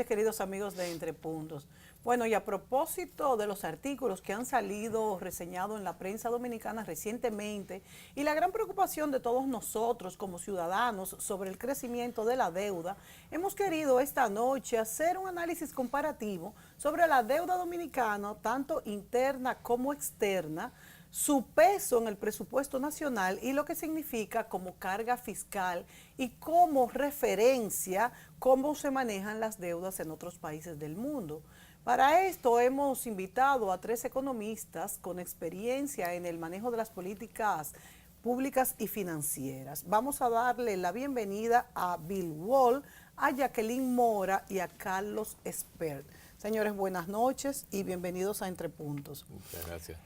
noches, queridos amigos de Entre Puntos. Bueno, y a propósito de los artículos que han salido reseñados en la prensa dominicana recientemente y la gran preocupación de todos nosotros como ciudadanos sobre el crecimiento de la deuda, hemos querido esta noche hacer un análisis comparativo sobre la deuda dominicana, tanto interna como externa, su peso en el presupuesto nacional y lo que significa como carga fiscal y como referencia cómo se manejan las deudas en otros países del mundo. Para esto hemos invitado a 3 economistas con experiencia en el manejo de las políticas públicas y financieras. Vamos a darle la bienvenida a Bill Wall, a Jacqueline Mora y a Carlos Espert. Señores, buenas noches y bienvenidos a Entre Puntos. Muchas gracias.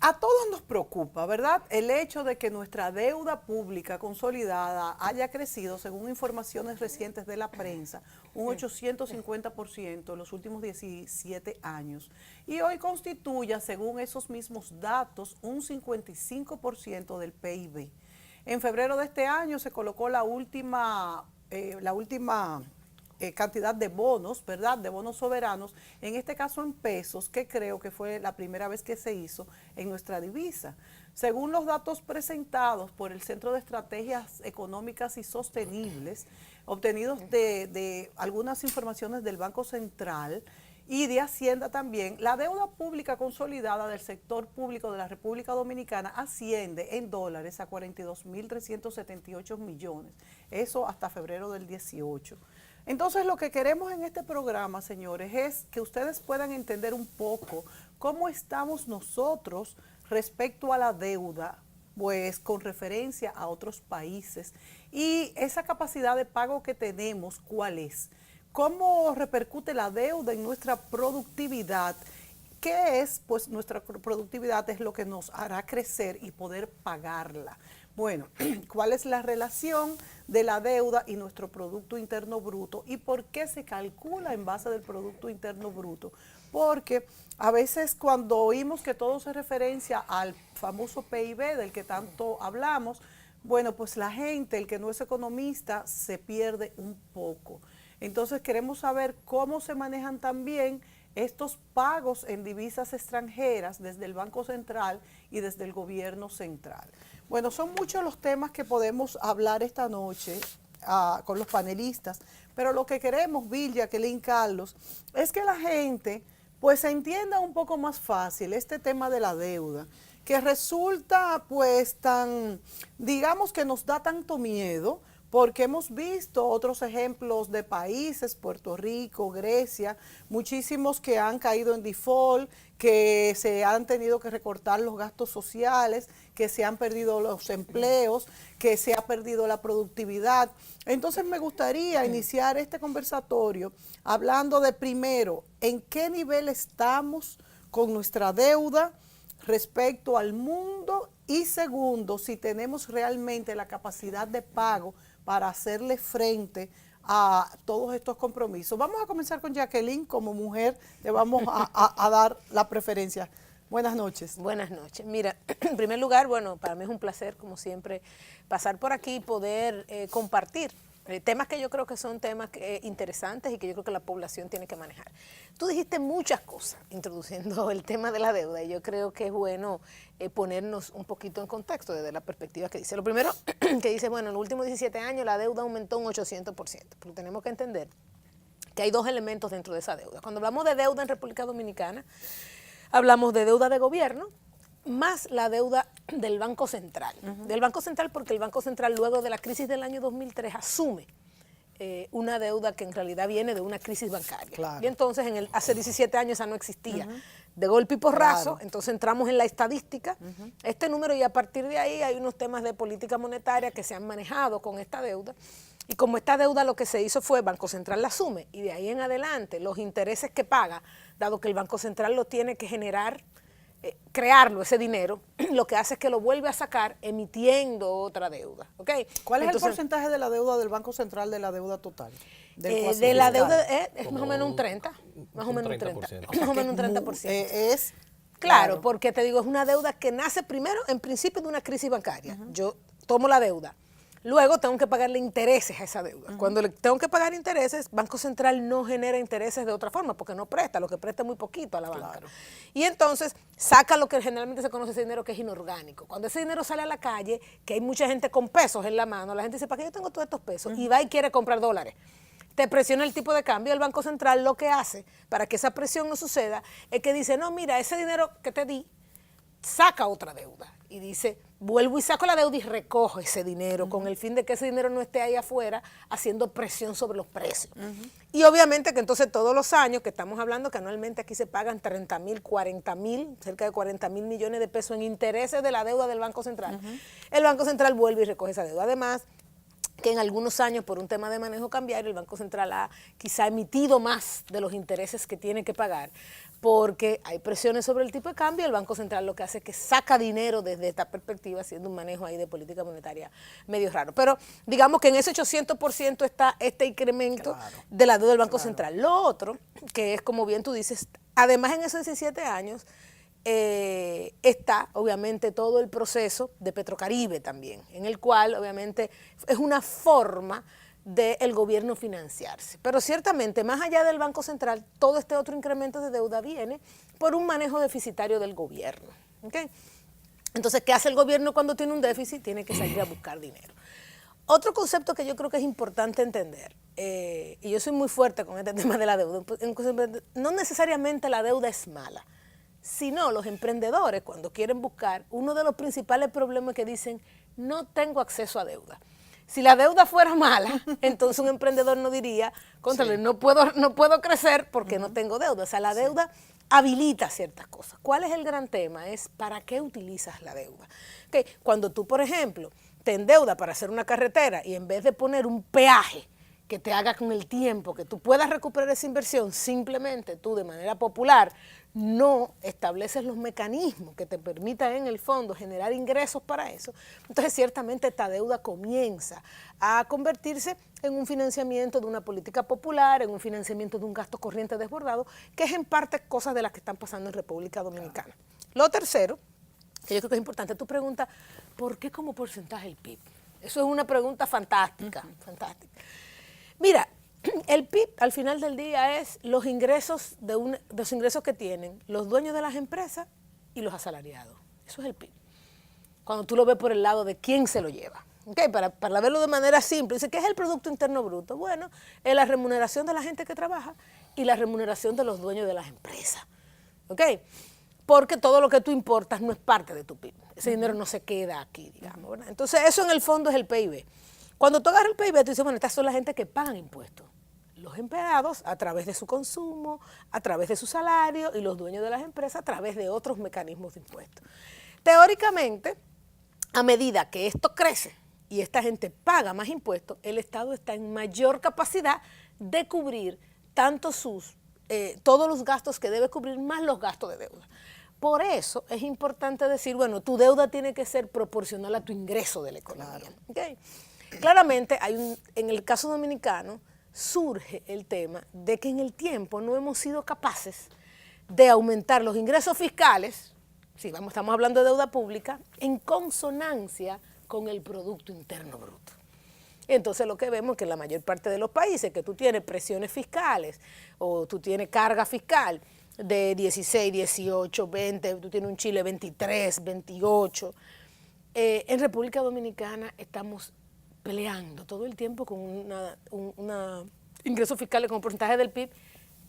A todos nos preocupa, ¿verdad?, el hecho de que nuestra deuda pública consolidada haya crecido, según informaciones recientes de la prensa, un 850% en los últimos 17 años. Y hoy constituya, según esos mismos datos, un 55% del PIB. En febrero de este año se colocó la última cantidad de bonos, ¿verdad?, de bonos soberanos, en este caso en pesos, que creo que fue la primera vez que se hizo en nuestra divisa. Según los datos presentados por el Centro de Estrategias Económicas y Sostenibles, obtenidos de algunas informaciones del Banco Central y de Hacienda también, la deuda pública consolidada del sector público de la República Dominicana asciende en dólares a 42.378 millones, eso hasta febrero del 18. Entonces, lo que queremos en este programa, señores, es que ustedes puedan entender un poco cómo estamos nosotros respecto a la deuda, pues con referencia a otros países, y esa capacidad de pago que tenemos, ¿cuál es? ¿Cómo repercute la deuda en nuestra productividad? ¿Qué es? Pues nuestra productividad es lo que nos hará crecer y poder pagarla. Bueno, ¿cuál es la relación de la deuda y nuestro Producto Interno Bruto? ¿Y por qué se calcula en base del Producto Interno Bruto? Porque a veces cuando oímos que todo se referencia al famoso PIB del que tanto hablamos, bueno, pues la gente, el que no es economista, se pierde un poco. Entonces queremos saber cómo se manejan también estos pagos en divisas extranjeras desde el Banco Central y desde el gobierno central. Bueno, son muchos los temas que podemos hablar esta noche con los panelistas, pero lo que queremos, Bill, Jacqueline, Carlos, es que la gente pues entienda un poco más fácil este tema de la deuda, que resulta pues tan, digamos que nos da tanto miedo, porque hemos visto otros ejemplos de países, Puerto Rico, Grecia, muchísimos que han caído en default, que se han tenido que recortar los gastos sociales, que se han perdido los empleos, que se ha perdido la productividad. Entonces me gustaría iniciar este conversatorio hablando de, primero, en qué nivel estamos con nuestra deuda respecto al mundo, y segundo, si tenemos realmente la capacidad de pago para hacerle frente a todos estos compromisos. Vamos a comenzar con Jacqueline, como mujer, le vamos a dar la preferencia. Buenas noches. Buenas noches. Mira, en primer lugar, bueno, para mí es un placer, como siempre, pasar por aquí y poder compartir temas que yo creo que son temas interesantes y que yo creo que la población tiene que manejar. Tú dijiste muchas cosas introduciendo el tema de la deuda, y yo creo que es bueno ponernos un poquito en contexto desde la perspectiva que dice. Lo primero que dice, bueno, en los últimos 17 años la deuda aumentó un 800%, pero tenemos que entender que hay dos elementos dentro de esa deuda. Cuando hablamos de deuda en República Dominicana, hablamos de deuda de gobierno, más la deuda del Banco Central. Del Banco Central, porque el Banco Central, luego de la crisis del año 2003, asume una deuda que en realidad viene de una crisis bancaria. Claro. Y entonces, hace 17 años esa no existía. De golpe y porrazo, Claro. Entonces entramos en la estadística, este número, y a partir de ahí hay unos temas de política monetaria que se han manejado con esta deuda. Y como esta deuda lo que se hizo fue, Banco Central la asume, y de ahí en adelante los intereses que paga, dado que el Banco Central lo tiene que generar, crearlo, ese dinero, lo que hace es que lo vuelve a sacar emitiendo otra deuda. ¿Okay? ¿Cuál es Entonces, el porcentaje de la deuda del Banco Central de la deuda total? de la deuda es más o menos un 30, más o un menos un 30%. 30%. Más o menos un 30%. Claro, Porque te digo, es una deuda que nace primero, en principio, de una crisis bancaria. Yo tomo la deuda, Luego tengo que pagarle intereses a esa deuda. Cuando le tengo que pagar intereses, Banco Central no genera intereses de otra forma, porque no presta, lo que presta es muy poquito a la banca. Claro. Y entonces saca lo que generalmente se conoce ese dinero que es inorgánico. Cuando ese dinero sale a la calle, que hay mucha gente con pesos en la mano, la gente dice, ¿para qué yo tengo todos estos pesos? Y va y quiere comprar dólares. Te presiona el tipo de cambio, el Banco Central lo que hace para que esa presión no suceda es que dice, no, mira, ese dinero que te di, saca otra deuda. Y dice, vuelvo y saco la deuda y recojo ese dinero con el fin de que ese dinero no esté ahí afuera haciendo presión sobre los precios. Y obviamente que entonces todos los años que estamos hablando que anualmente aquí se pagan 30,000, 40,000, cerca de 40,000 millones de pesos en intereses de la deuda del Banco Central. El Banco Central vuelve y recoge esa deuda. Además, que en algunos años, por un tema de manejo cambiario, el Banco Central ha quizá emitido más de los intereses que tiene que pagar, porque hay presiones sobre el tipo de cambio, y el Banco Central lo que hace es que saca dinero desde esta perspectiva, haciendo un manejo ahí de política monetaria medio raro. Pero digamos que en ese 800% está este incremento de la deuda del Banco Central. Lo otro, que es como bien tú dices, además en esos 17 años, está obviamente todo el proceso de Petrocaribe también, en el cual obviamente es una forma del gobierno financiarse. Pero ciertamente, más allá del Banco Central, todo este otro incremento de deuda viene por un manejo deficitario del gobierno. ¿Okay? Entonces, ¿qué hace el gobierno cuando tiene un déficit? Tiene que salir a buscar dinero. Otro concepto que yo creo que es importante entender, y yo soy muy fuerte con este tema de la deuda, no necesariamente la deuda es mala, sino los emprendedores cuando quieren buscar, uno de los principales problemas que dicen, no tengo acceso a deuda. Si la deuda fuera mala, entonces un emprendedor no diría, contrale, no puedo crecer porque no tengo deuda. O sea, la deuda habilita ciertas cosas. ¿Cuál es el gran tema? Es ¿para qué utilizas la deuda? Okay. Cuando tú, por ejemplo, te endeudas para hacer una carretera y en vez de poner un peaje que te haga con el tiempo, que tú puedas recuperar esa inversión, simplemente tú de manera popular no estableces los mecanismos que te permitan en el fondo generar ingresos para eso, entonces ciertamente esta deuda comienza a convertirse en un financiamiento de una política popular, en un financiamiento de un gasto corriente desbordado, que es en parte cosas de las que están pasando en República Dominicana. Lo tercero, que yo creo que es importante, tú preguntas, ¿por qué como porcentaje el PIB? Eso es una pregunta fantástica, fantástica. Mira, el PIB al final del día es los ingresos los ingresos que tienen los dueños de las empresas y los asalariados. Eso es el PIB. Cuando tú lo ves por el lado de quién se lo lleva. ¿Okay? Para verlo de manera simple, dice, ¿qué es el Producto Interno Bruto? Bueno, es la remuneración de la gente que trabaja y la remuneración de los dueños de las empresas. ¿Okay? Porque todo lo que tú importas no es parte de tu PIB. Ese dinero no se queda aquí, digamos, ¿verdad? Entonces, eso en el fondo es el PIB. Cuando tú agarras el PIB, tú dices, bueno, estas son la gente que pagan impuestos. Los empleados a través de su consumo, a través de su salario, y los dueños de las empresas a través de otros mecanismos de impuestos. Teóricamente, a medida que esto crece y esta gente paga más impuestos, el Estado está en mayor capacidad de cubrir tanto todos los gastos que debe cubrir, más los gastos de deuda. Por eso es importante decir, bueno, tu deuda tiene que ser proporcional a tu ingreso de la economía. Claro. ¿Okay? Claramente, en el caso dominicano, surge el tema de que en el tiempo no hemos sido capaces de aumentar los ingresos fiscales, si estamos hablando de deuda pública, en consonancia con el Producto Interno Bruto. Entonces lo que vemos es que en la mayor parte de los países que tú tienes presiones fiscales o tú tienes carga fiscal de 16, 18, 20, tú tienes un Chile 23, 28, en República Dominicana estamos peleando todo el tiempo con ingresos fiscales como porcentaje del PIB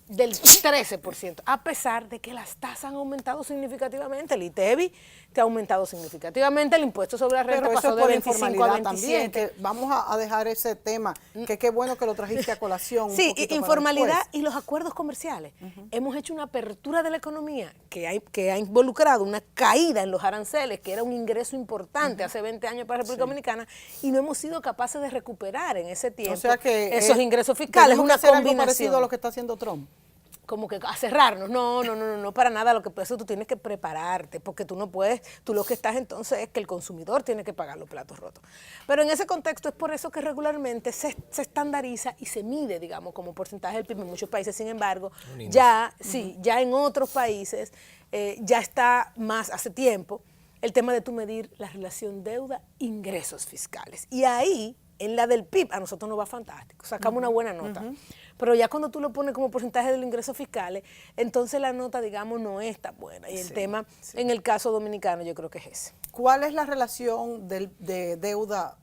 del 13%, a pesar de que las tasas han aumentado significativamente. El ITEVI te ha aumentado significativamente, el impuesto sobre la renta pasó de 25 a 27. También, que vamos a dejar ese tema, que qué bueno que lo trajiste a colación. Sí, informalidad y los acuerdos comerciales. Hemos hecho una apertura de la economía que ha involucrado una caída en los aranceles, que era un ingreso importante hace 20 años para la República Dominicana, y no hemos sido capaces de recuperar en ese tiempo esos ingresos fiscales. Es una combinación. Algo parecido a lo que está haciendo Trump. Como que a cerrarnos, no, para nada, lo que pasa es que tú tienes que prepararte, porque tú no puedes, tú lo que estás entonces es que el consumidor tiene que pagar los platos rotos. Pero en ese contexto es por eso que regularmente se estandariza y se mide, digamos, como porcentaje del PIB en muchos países. Sin embargo, ya en otros países ya está más hace tiempo el tema de tú medir la relación deuda-ingresos fiscales. Y ahí, en la del PIB, a nosotros nos va fantástico, sacamos una buena nota. Pero ya cuando tú lo pones como porcentaje de los ingresos fiscales, entonces la nota, digamos, no es tan buena. Y el tema, en el caso dominicano, yo creo que es ese. ¿Cuál es la relación de deuda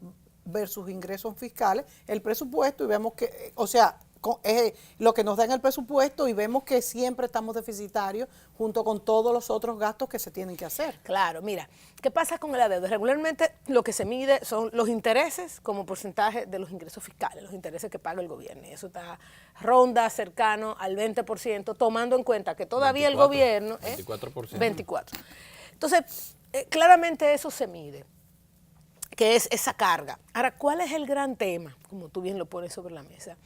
versus ingresos fiscales? El presupuesto, y vemos que, o sea, lo que nos da en el presupuesto, y vemos que siempre estamos deficitarios junto con todos los otros gastos que se tienen que hacer. Claro, mira, ¿qué pasa con la deuda? Regularmente lo que se mide son los intereses como porcentaje de los ingresos fiscales, los intereses que paga el gobierno. Y eso está ronda cercano al 20%, tomando en cuenta que todavía 24, el gobierno... 24%. 24%. Entonces, claramente eso se mide, que es esa carga. Ahora, ¿cuál es el gran tema? Como tú bien lo pones sobre la mesa.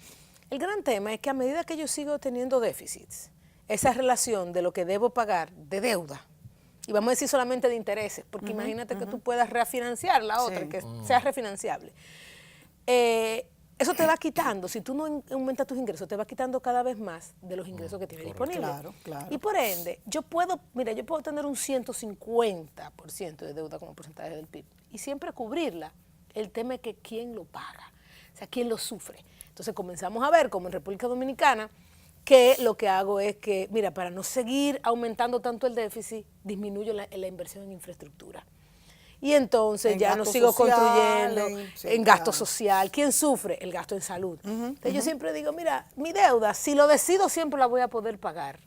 El gran tema es que a medida que yo sigo teniendo déficits, esa relación de lo que debo pagar de deuda, y vamos a decir solamente de intereses, porque imagínate que tú puedas refinanciar la otra, que sea refinanciable. Eso te va quitando, si tú no aumentas tus ingresos, te va quitando cada vez más de los ingresos que tienes disponibles. Claro, claro. Y por ende, yo puedo tener un 150% de deuda como porcentaje del PIB y siempre cubrirla. El tema es que quién lo paga, o sea, quién lo sufre. Entonces comenzamos a ver, como en República Dominicana, que lo que hago es que, mira, para no seguir aumentando tanto el déficit, disminuyo la inversión en infraestructura. Y entonces ya no sigo construyendo en gasto social. ¿Quién sufre? El gasto en salud. Entonces yo siempre digo, mira, mi deuda, si lo decido, siempre la voy a poder pagar.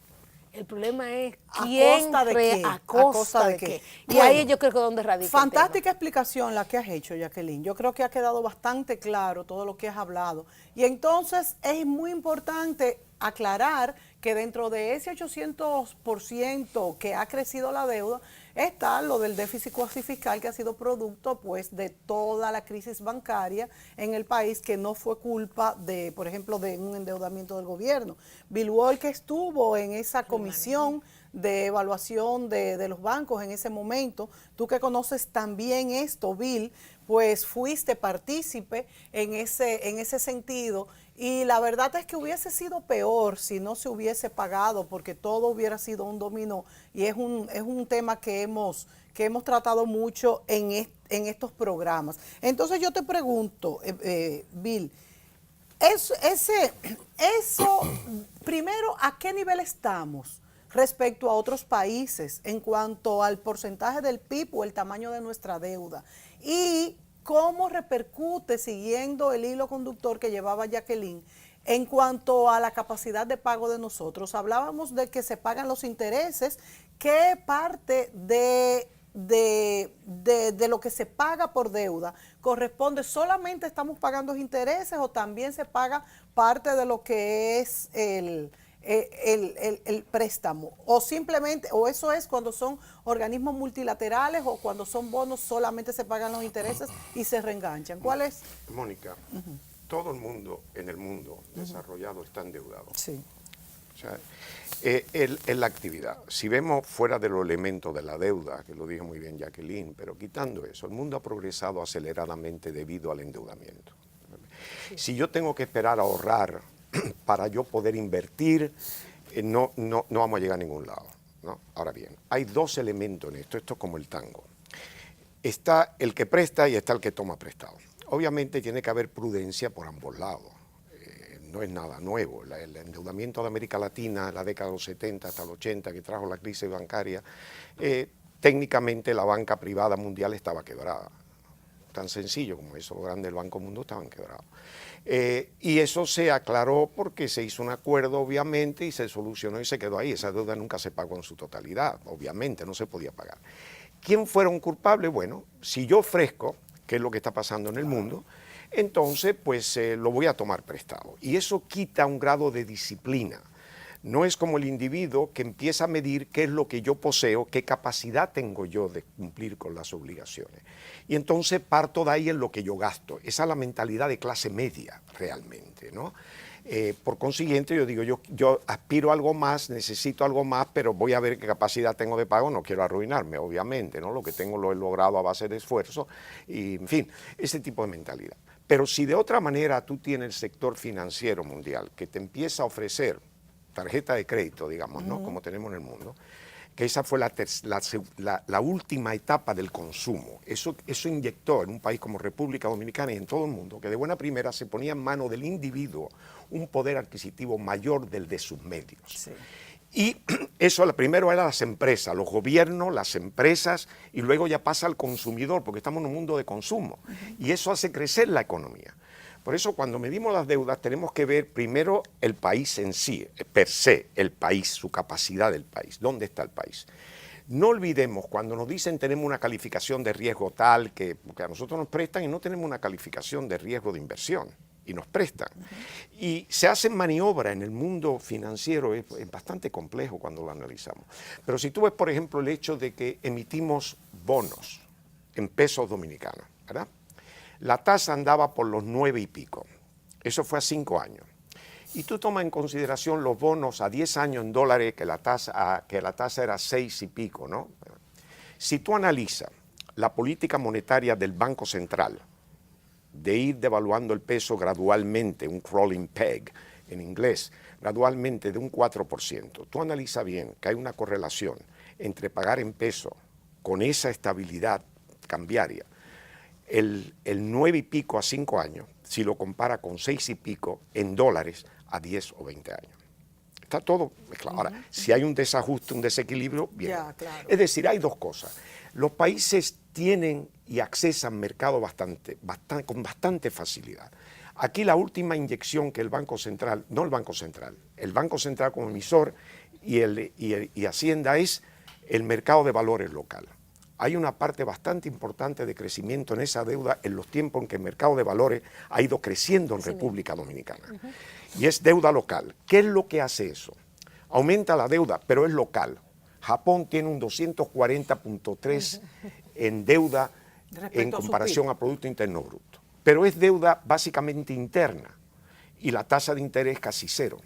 El problema es quién, a costa de qué. Y bueno, ahí yo creo que es donde radica fantástica explicación la que has hecho, Jacqueline. Yo creo que ha quedado bastante claro todo lo que has hablado. Y entonces es muy importante aclarar que dentro de ese 800% que ha crecido la deuda, está lo del déficit cuasi fiscal, que ha sido producto pues de toda la crisis bancaria en el país, que no fue culpa de, por ejemplo, de un endeudamiento del gobierno. Bill Wall, que estuvo en esa comisión de evaluación de los bancos en ese momento, tú que conoces también esto, Bill, pues fuiste partícipe en ese sentido. Y la verdad es que hubiese sido peor si no se hubiese pagado, porque todo hubiera sido un dominó. Y es un tema que hemos tratado mucho en estos programas. Entonces yo te pregunto, Bill, eso, primero, ¿a qué nivel estamos respecto a otros países en cuanto al porcentaje del PIB o el tamaño de nuestra deuda? Y ¿cómo repercute, siguiendo el hilo conductor que llevaba Jacqueline, en cuanto a la capacidad de pago de nosotros? Hablábamos de que se pagan los intereses. ¿Qué parte de lo que se paga por deuda corresponde? ¿Solamente estamos pagando intereses o también se paga parte de lo que es el préstamo? O simplemente, o eso es cuando son organismos multilaterales, o cuando son bonos solamente se pagan los intereses y se reenganchan. ¿Cuál es? Mónica, todo el mundo en el mundo desarrollado está endeudado. Sí. O sea, en la actividad, si vemos fuera de los elementos de la deuda, que lo dijo muy bien Jacqueline, pero quitando eso, el mundo ha progresado aceleradamente debido al endeudamiento. Si yo tengo que esperar a ahorrar para yo poder invertir, no vamos a llegar a ningún lado, ¿no? Ahora bien, hay dos elementos en esto es como el tango. Está el que presta y está el que toma prestado. Obviamente tiene que haber prudencia por ambos lados. No es nada nuevo. El endeudamiento de América Latina, en la década de los 70 hasta los 80, que trajo la crisis bancaria, técnicamente la banca privada mundial estaba quebrada. Tan sencillo como eso, los grandes bancos del mundo estaban quebrados. Y eso se aclaró porque se hizo un acuerdo, obviamente, y se solucionó y se quedó ahí. Esa deuda nunca se pagó en su totalidad, obviamente, no se podía pagar. ¿Quién fueron culpables? Bueno, si yo ofrezco, que es lo que está pasando en el mundo, entonces pues lo voy a tomar prestado. Y eso quita un grado de disciplina. No es como el individuo que empieza a medir qué es lo que yo poseo, qué capacidad tengo yo de cumplir con las obligaciones. Y entonces parto de ahí en lo que yo gasto. Esa es la mentalidad de clase media realmente, ¿no? Por consiguiente, yo digo, yo aspiro a algo más, necesito algo más, pero voy a ver qué capacidad tengo de pago, no quiero arruinarme, obviamente, ¿no? Lo que tengo lo he logrado a base de esfuerzo, y en fin, ese tipo de mentalidad. Pero si de otra manera tú tienes el sector financiero mundial que te empieza a ofrecer tarjeta de crédito, digamos, ¿no? Como tenemos en el mundo, que esa fue la última etapa del consumo. Eso inyectó en un país como República Dominicana y en todo el mundo, que de buena primera se ponía en manos del individuo un poder adquisitivo mayor del de sus medios. Sí. Y eso primero era las empresas, los gobiernos, las empresas, y luego ya pasa al consumidor, porque estamos en un mundo de consumo. Y eso hace crecer la economía. Por eso cuando medimos las deudas tenemos que ver primero el país en sí, per se, el país, su capacidad del país, dónde está el país. No olvidemos, cuando nos dicen tenemos una calificación de riesgo tal, porque a nosotros nos prestan y no tenemos una calificación de riesgo de inversión, y nos prestan. Y se hacen maniobras en el mundo financiero, es bastante complejo cuando lo analizamos. Pero si tú ves, por ejemplo, el hecho de que emitimos bonos en pesos dominicanos, ¿verdad? La tasa andaba por los 9 y pico. Eso fue a 5 años. Y tú tomas en consideración los bonos a 10 años en dólares, que la tasa era 6 y pico, ¿no? Si tú analizas la política monetaria del Banco Central, de ir devaluando el peso gradualmente, un crawling peg en inglés, gradualmente de un 4%, tú analizas bien que hay una correlación entre pagar en peso con esa estabilidad cambiaria, el 9 y pico a 5 años, si lo compara con 6 y pico en dólares a 10 o 20 años. Está todo mezclado. Ahora, si hay un desajuste, un desequilibrio, bien. Ya, claro. Es decir, hay dos cosas. Los países tienen y accesan mercado con bastante facilidad. Aquí la última inyección que el Banco Central, no el Banco Central como emisor y Hacienda es el mercado de valores local. Hay una parte bastante importante de crecimiento en esa deuda en los tiempos en que el mercado de valores ha ido creciendo en República Dominicana. Y es deuda local. ¿Qué es lo que hace eso? Aumenta la deuda, pero es local. Japón tiene un 240.3 en deuda en comparación a Producto Interno Bruto. Pero es deuda básicamente interna y la tasa de interés casi cero.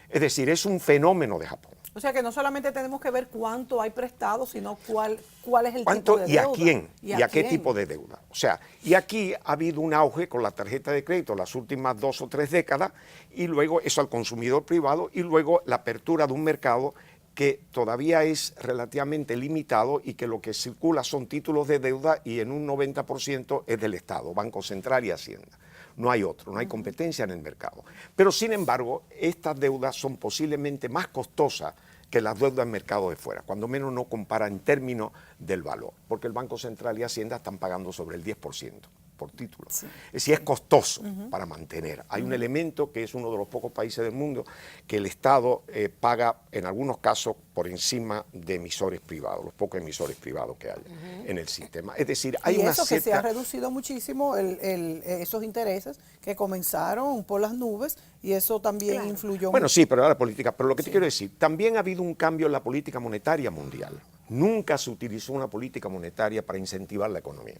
Es decir, es un fenómeno de Japón. O sea que no solamente tenemos que ver cuánto hay prestado, sino cuál es el ¿Cuánto tipo de y deuda. a quién? ¿Y a qué quién? tipo de deuda? O sea, y aquí ha habido un auge con la tarjeta de crédito las últimas 2 o 3 décadas y luego eso al consumidor privado y luego la apertura de un mercado que todavía es relativamente limitado y que lo que circula son títulos de deuda y en un 90% es del Estado, Banco Central y Hacienda. No hay otro, no hay competencia en el mercado. Pero sin embargo, estas deudas son posiblemente más costosas que las deudas en mercado de fuera, cuando menos no compara en términos del valor, porque el Banco Central y Hacienda están pagando sobre el 10% por título. Sí. Es decir, es costoso para mantener. Hay un elemento que es uno de los pocos países del mundo que el Estado paga en algunos casos por encima de emisores privados, los pocos emisores privados que hay en el sistema. Es decir, hay una que se ha reducido muchísimo esos intereses que comenzaron por las nubes y eso también influyó Bueno, mucho. sí, pero ahora la política. Pero lo que te quiero decir, también ha habido un cambio en la política monetaria mundial. Nunca se utilizó una política monetaria para incentivar la economía.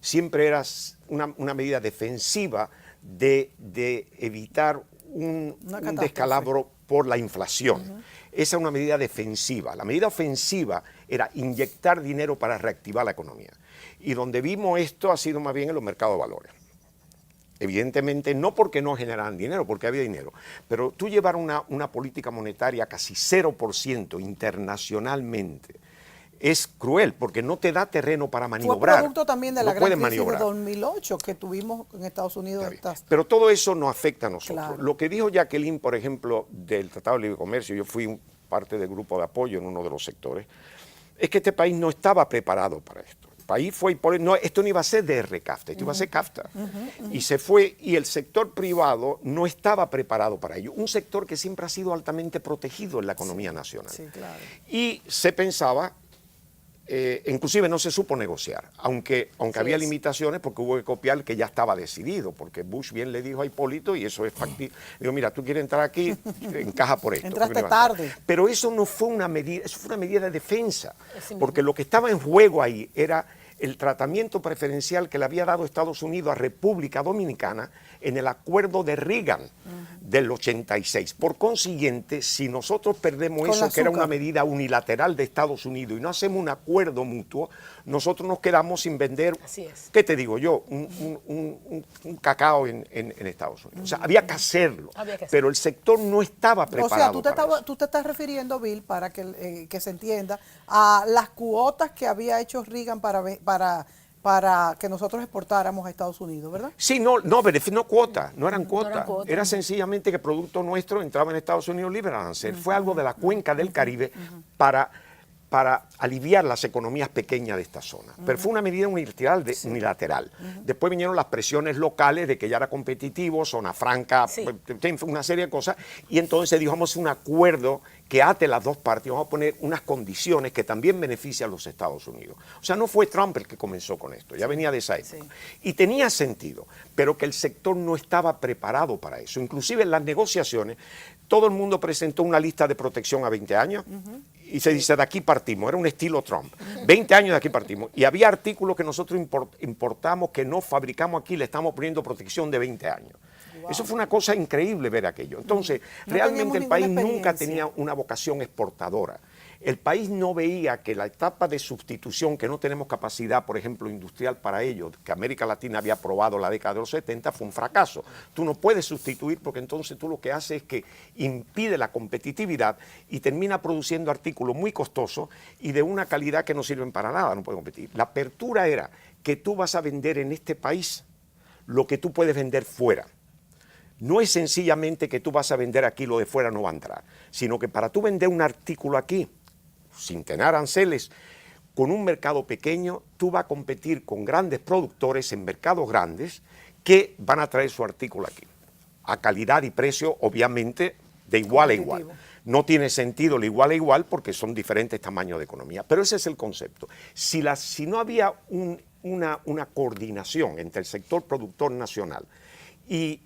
Siempre era una medida defensiva de evitar un descalabro por la inflación. Esa es una medida defensiva. La medida ofensiva era inyectar dinero para reactivar la economía. Y donde vimos esto ha sido más bien en los mercados de valores. Evidentemente, no porque no generaran dinero, porque había dinero, pero tú llevar una política monetaria casi 0% internacionalmente, es cruel porque no te da terreno para maniobrar. Fue producto también de la gran crisis de 2008 que tuvimos en Estados Unidos. Pero todo eso nos afecta a nosotros. Claro. Lo que dijo Jacqueline, por ejemplo, del Tratado de Libre Comercio, yo fui parte del grupo de apoyo en uno de los sectores, es que este país no estaba preparado para esto. El país fue, esto no iba a ser DR-CAFTA, esto iba a ser CAFTA. Y se fue, y el sector privado no estaba preparado para ello. Un sector que siempre ha sido altamente protegido en la economía nacional. Sí, claro. Y se pensaba... inclusive no se supo negociar, aunque había limitaciones porque hubo que copiar el que ya estaba decidido, porque Bush bien le dijo a Hipólito, y eso es factible, digo, mira, tú quieres entrar aquí, encaja por esto. Entraste tarde. Pero eso no fue una medida, eso fue una medida de defensa, porque lo que estaba en juego ahí era el tratamiento preferencial que le había dado Estados Unidos a República Dominicana en el acuerdo de Reagan del 86. Por consiguiente, si nosotros perdemos eso, que era una medida unilateral de Estados Unidos, y no hacemos un acuerdo mutuo, nosotros nos quedamos sin vender, Así es. ¿qué te digo yo? Un cacao en Estados Unidos. O sea, había que hacerlo, Había que hacerlo. pero el sector no estaba O preparado sea, para eso. tú te estás refiriendo, Bill, para que se entienda, a las cuotas que había hecho Reagan para que nosotros exportáramos a Estados Unidos, ¿verdad? Sí, no cuotas, no eran cuotas. eran cuotas. Era sencillamente que producto nuestro entraba en Estados Unidos libre de arancel. Fue algo de la cuenca del Caribe para aliviar las economías pequeñas de esta zona. Pero fue una medida unilateral. Después vinieron las presiones locales de que ya era competitivo, zona franca, Sí. una serie de cosas, y entonces dijo, vamos a hacer un acuerdo que ate las dos partes, vamos a poner unas condiciones que también benefician a los Estados Unidos. O sea, no fue Trump el que comenzó con esto, ya venía de esa época. Y tenía sentido, pero que el sector no estaba preparado para eso. Inclusive en las negociaciones, todo el mundo presentó una lista de protección a 20 años, y se dice, de aquí partimos, era un estilo Trump. 20 años de aquí partimos. Y había artículos que nosotros importamos, que no fabricamos aquí, le estamos poniendo protección de 20 años. Wow. Eso fue una cosa increíble ver aquello. Entonces, realmente el país nunca tenía una vocación exportadora. El país no veía que la etapa de sustitución, que no tenemos capacidad, por ejemplo, industrial para ello, que América Latina había probado en la década de los 70, fue un fracaso. Tú no puedes sustituir porque entonces tú lo que haces es que impide la competitividad y termina produciendo artículos muy costosos y de una calidad que no sirven para nada, no puede competir. La apertura era que tú vas a vender en este país lo que tú puedes vender fuera. No es sencillamente que tú vas a vender aquí, lo de fuera no va a entrar, sino que para tú vender un artículo aquí, sin tener aranceles, con un mercado pequeño, tú vas a competir con grandes productores en mercados grandes que van a traer su artículo aquí, a calidad y precio, obviamente, de igual a igual. No tiene sentido el igual a igual porque son diferentes tamaños de economía, pero ese es el concepto. Si no había una coordinación entre el sector productor nacional y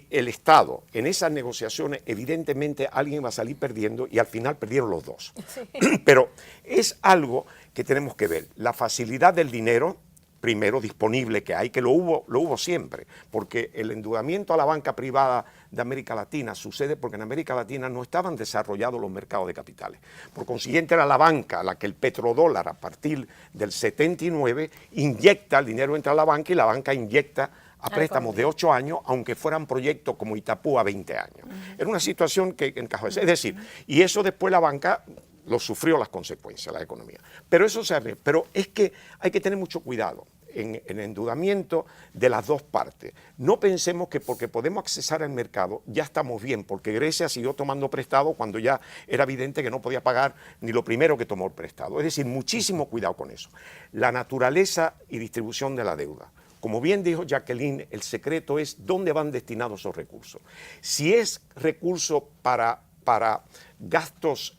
el Estado, en esas negociaciones, evidentemente alguien va a salir perdiendo y al final perdieron los dos. Sí. Pero es algo que tenemos que ver. La facilidad del dinero, primero, disponible que hay, que lo hubo siempre, porque el endeudamiento a la banca privada de América Latina sucede porque en América Latina no estaban desarrollados los mercados de capitales. Por consiguiente, era la banca la que el petrodólar, a partir del 79, inyecta, el dinero entra a la banca y la banca inyecta a préstamos de 8 años, aunque fueran proyectos como Itapú a 20 años. Era una situación que encajó. Es decir, y eso después la banca lo sufrió las consecuencias, la economía. Pero eso se arregla. Pero es que hay que tener mucho cuidado en el endeudamiento de las dos partes. No pensemos que porque podemos accesar al mercado ya estamos bien, porque Grecia siguió tomando prestado cuando ya era evidente que no podía pagar ni lo primero que tomó el prestado. Es decir, muchísimo cuidado con eso. La naturaleza y distribución de la deuda. Como bien dijo Jacqueline, el secreto es dónde van destinados esos recursos. Si es recurso para gastos,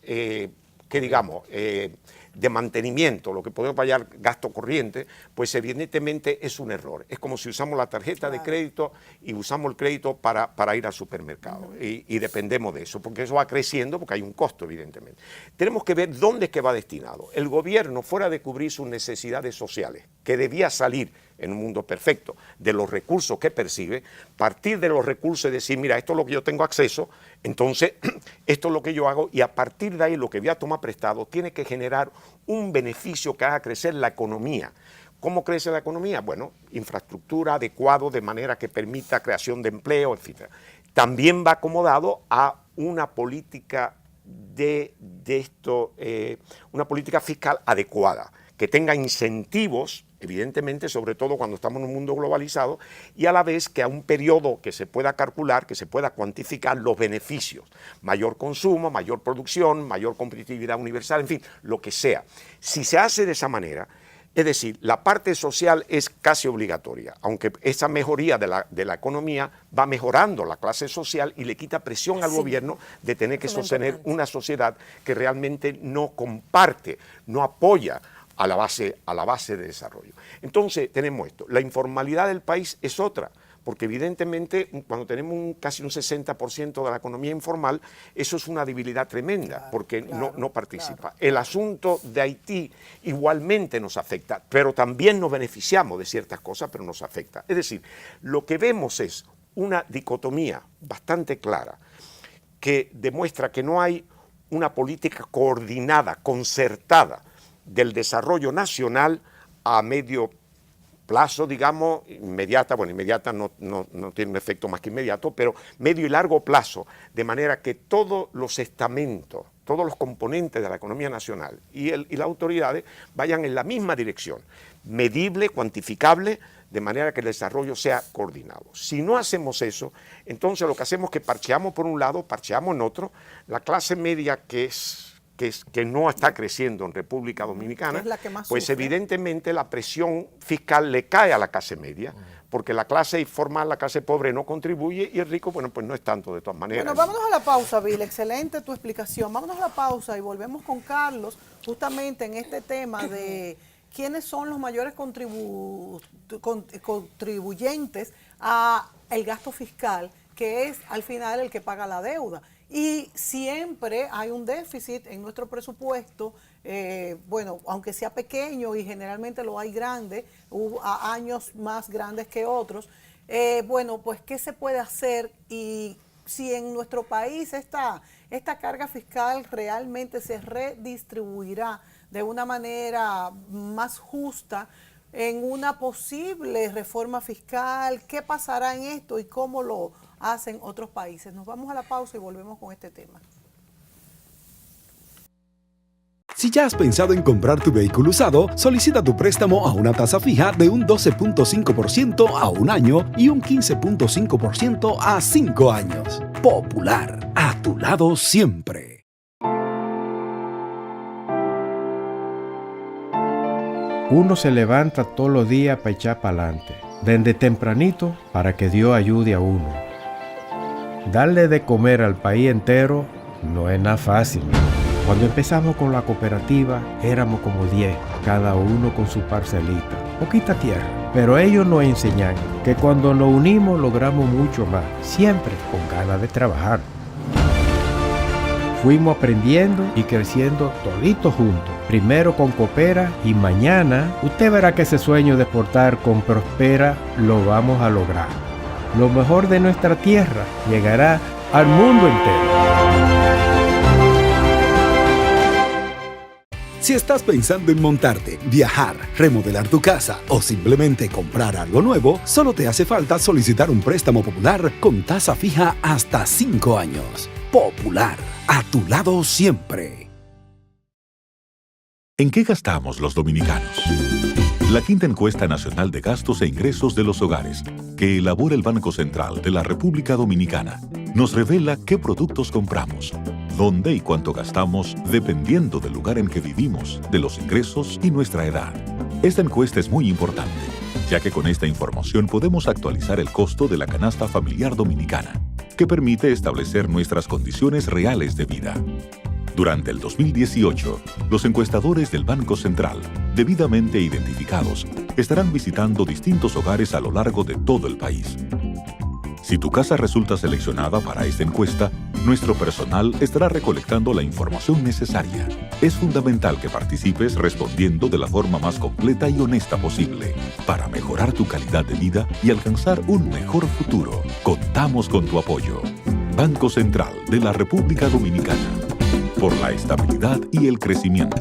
de mantenimiento, lo que podemos llamar gasto corriente, pues evidentemente es un error. Es como si usamos la tarjeta de crédito y usamos el crédito para ir al supermercado. Y dependemos de eso, porque eso va creciendo, porque hay un costo, evidentemente. Tenemos que ver dónde es que va destinado. El gobierno, fuera de cubrir sus necesidades sociales, que debía salir en un mundo perfecto, de los recursos que percibe, partir de los recursos y decir, mira, esto es lo que yo tengo acceso, entonces esto es lo que yo hago, y a partir de ahí lo que voy a tomar prestado tiene que generar un beneficio que haga crecer la economía. ¿Cómo crece la economía? Bueno, infraestructura adecuada de manera que permita creación de empleo, etc. También va acomodado a una política una política fiscal adecuada, que tenga incentivos, evidentemente, sobre todo cuando estamos en un mundo globalizado, y a la vez que a un periodo que se pueda calcular, que se pueda cuantificar los beneficios. Mayor consumo, mayor producción, mayor competitividad universal, en fin, lo que sea. Si se hace de esa manera, es decir, la parte social es casi obligatoria, aunque esa mejoría de la economía va mejorando la clase social y le quita presión al gobierno de tener que sostener una sociedad que realmente no comparte, no apoya a la base de desarrollo. Entonces tenemos esto. La informalidad del país es otra, porque evidentemente cuando tenemos casi un 60% de la economía informal, eso es una debilidad tremenda, porque no participa. El asunto de Haití igualmente nos afecta, pero también nos beneficiamos de ciertas cosas, pero nos afecta. Es decir, lo que vemos es una dicotomía bastante clara que demuestra que no hay una política coordinada, concertada, del desarrollo nacional a medio plazo, digamos, inmediata, bueno, inmediata no tiene un efecto más que inmediato, pero medio y largo plazo, de manera que todos los estamentos, todos los componentes de la economía nacional y las autoridades vayan en la misma dirección, medible, cuantificable, de manera que el desarrollo sea coordinado. Si no hacemos eso, entonces lo que hacemos es que parcheamos por un lado, parcheamos en otro, la clase media que no está creciendo en República Dominicana, pues sufre. Evidentemente la presión fiscal le cae a la clase media, porque la clase informal, la clase pobre no contribuye y el rico, bueno, pues no es tanto de todas maneras. Bueno, vámonos a la pausa, Bill, excelente tu explicación. Vámonos a la pausa y volvemos con Carlos, justamente en este tema de quiénes son los mayores contribuyentes a el gasto fiscal, que es al final el que paga la deuda. Y siempre hay un déficit en nuestro presupuesto, bueno, aunque sea pequeño y generalmente lo hay grande, hubo años más grandes que otros. Bueno, pues, ¿qué se puede hacer? Y si en nuestro país esta carga fiscal realmente se redistribuirá de una manera más justa en una posible reforma fiscal, ¿qué pasará en esto y cómo lo hacen otros países? Nos vamos a la pausa y volvemos con este tema. Si ya has pensado en comprar tu vehículo usado, solicita tu préstamo a una tasa fija de un 12.5% a un año y un 15.5% a 5 años. Popular, a tu lado siempre. Uno se levanta todos los días para echar para adelante, desde tempranito para que Dios ayude a uno. Darle de comer al país entero no es nada fácil. Cuando empezamos con la cooperativa éramos como 10, cada uno con su parcelita, poquita tierra. Pero ellos nos enseñan que cuando nos unimos logramos mucho más, siempre con ganas de trabajar. Fuimos aprendiendo y creciendo toditos juntos. Primero con Coopera y mañana usted verá que ese sueño de exportar con Prospera lo vamos a lograr. Lo mejor de nuestra tierra llegará al mundo entero. Si estás pensando en montarte, viajar, remodelar tu casa o simplemente comprar algo nuevo, solo te hace falta solicitar un préstamo popular con tasa fija hasta 5 años. Popular, a tu lado siempre. ¿En qué gastamos los dominicanos? La quinta encuesta nacional de gastos e ingresos de los hogares, que elabora el Banco Central de la República Dominicana, nos revela qué productos compramos, dónde y cuánto gastamos dependiendo del lugar en que vivimos, de los ingresos y nuestra edad. Esta encuesta es muy importante, ya que con esta información podemos actualizar el costo de la canasta familiar dominicana, que permite establecer nuestras condiciones reales de vida. Durante el 2018, los encuestadores del Banco Central, debidamente identificados, estarán visitando distintos hogares a lo largo de todo el país. Si tu casa resulta seleccionada para esta encuesta, nuestro personal estará recolectando la información necesaria. Es fundamental que participes respondiendo de la forma más completa y honesta posible para mejorar tu calidad de vida y alcanzar un mejor futuro. Contamos con tu apoyo. Banco Central de la República Dominicana. Por la estabilidad y el crecimiento.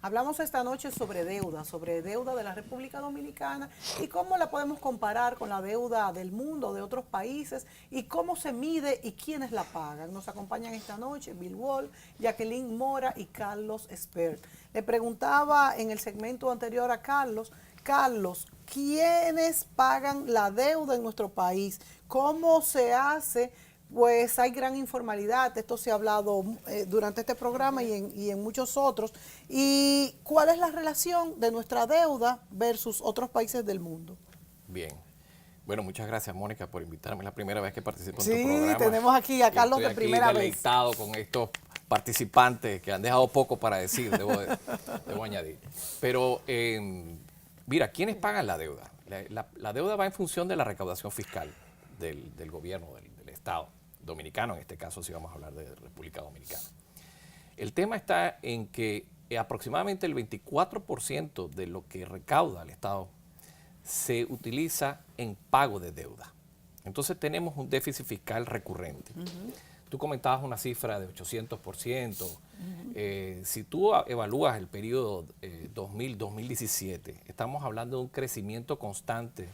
Hablamos esta noche sobre deuda de la República Dominicana y cómo la podemos comparar con la deuda del mundo, de otros países, y cómo se mide y quiénes la pagan. Nos acompañan esta noche Bill Wall, Jacqueline Mora y Carlos Espert. Le preguntaba en el segmento anterior a Carlos, ¿quiénes pagan la deuda en nuestro país? ¿Cómo se hace? Pues hay gran informalidad, esto se ha hablado durante este programa y en muchos otros. ¿Y cuál es la relación de nuestra deuda versus otros países del mundo? Bien. Bueno, muchas gracias, Mónica, por invitarme. Es la primera vez que participo en tu programa. Sí, tenemos aquí a Carlos de primera vez. Estoy deleitado con estos participantes que han dejado poco para decir, debo añadir. Pero, mira, ¿quiénes pagan la deuda? La deuda va en función de la recaudación fiscal del gobierno, del Estado. dominicano, en este caso sí vamos a hablar de República Dominicana. El tema está en que aproximadamente el 24% de lo que recauda el Estado se utiliza en pago de deuda. Entonces tenemos un déficit fiscal recurrente. Tú comentabas una cifra de 800%. Si tú evalúas el periodo 2000-2017, estamos hablando de un crecimiento constante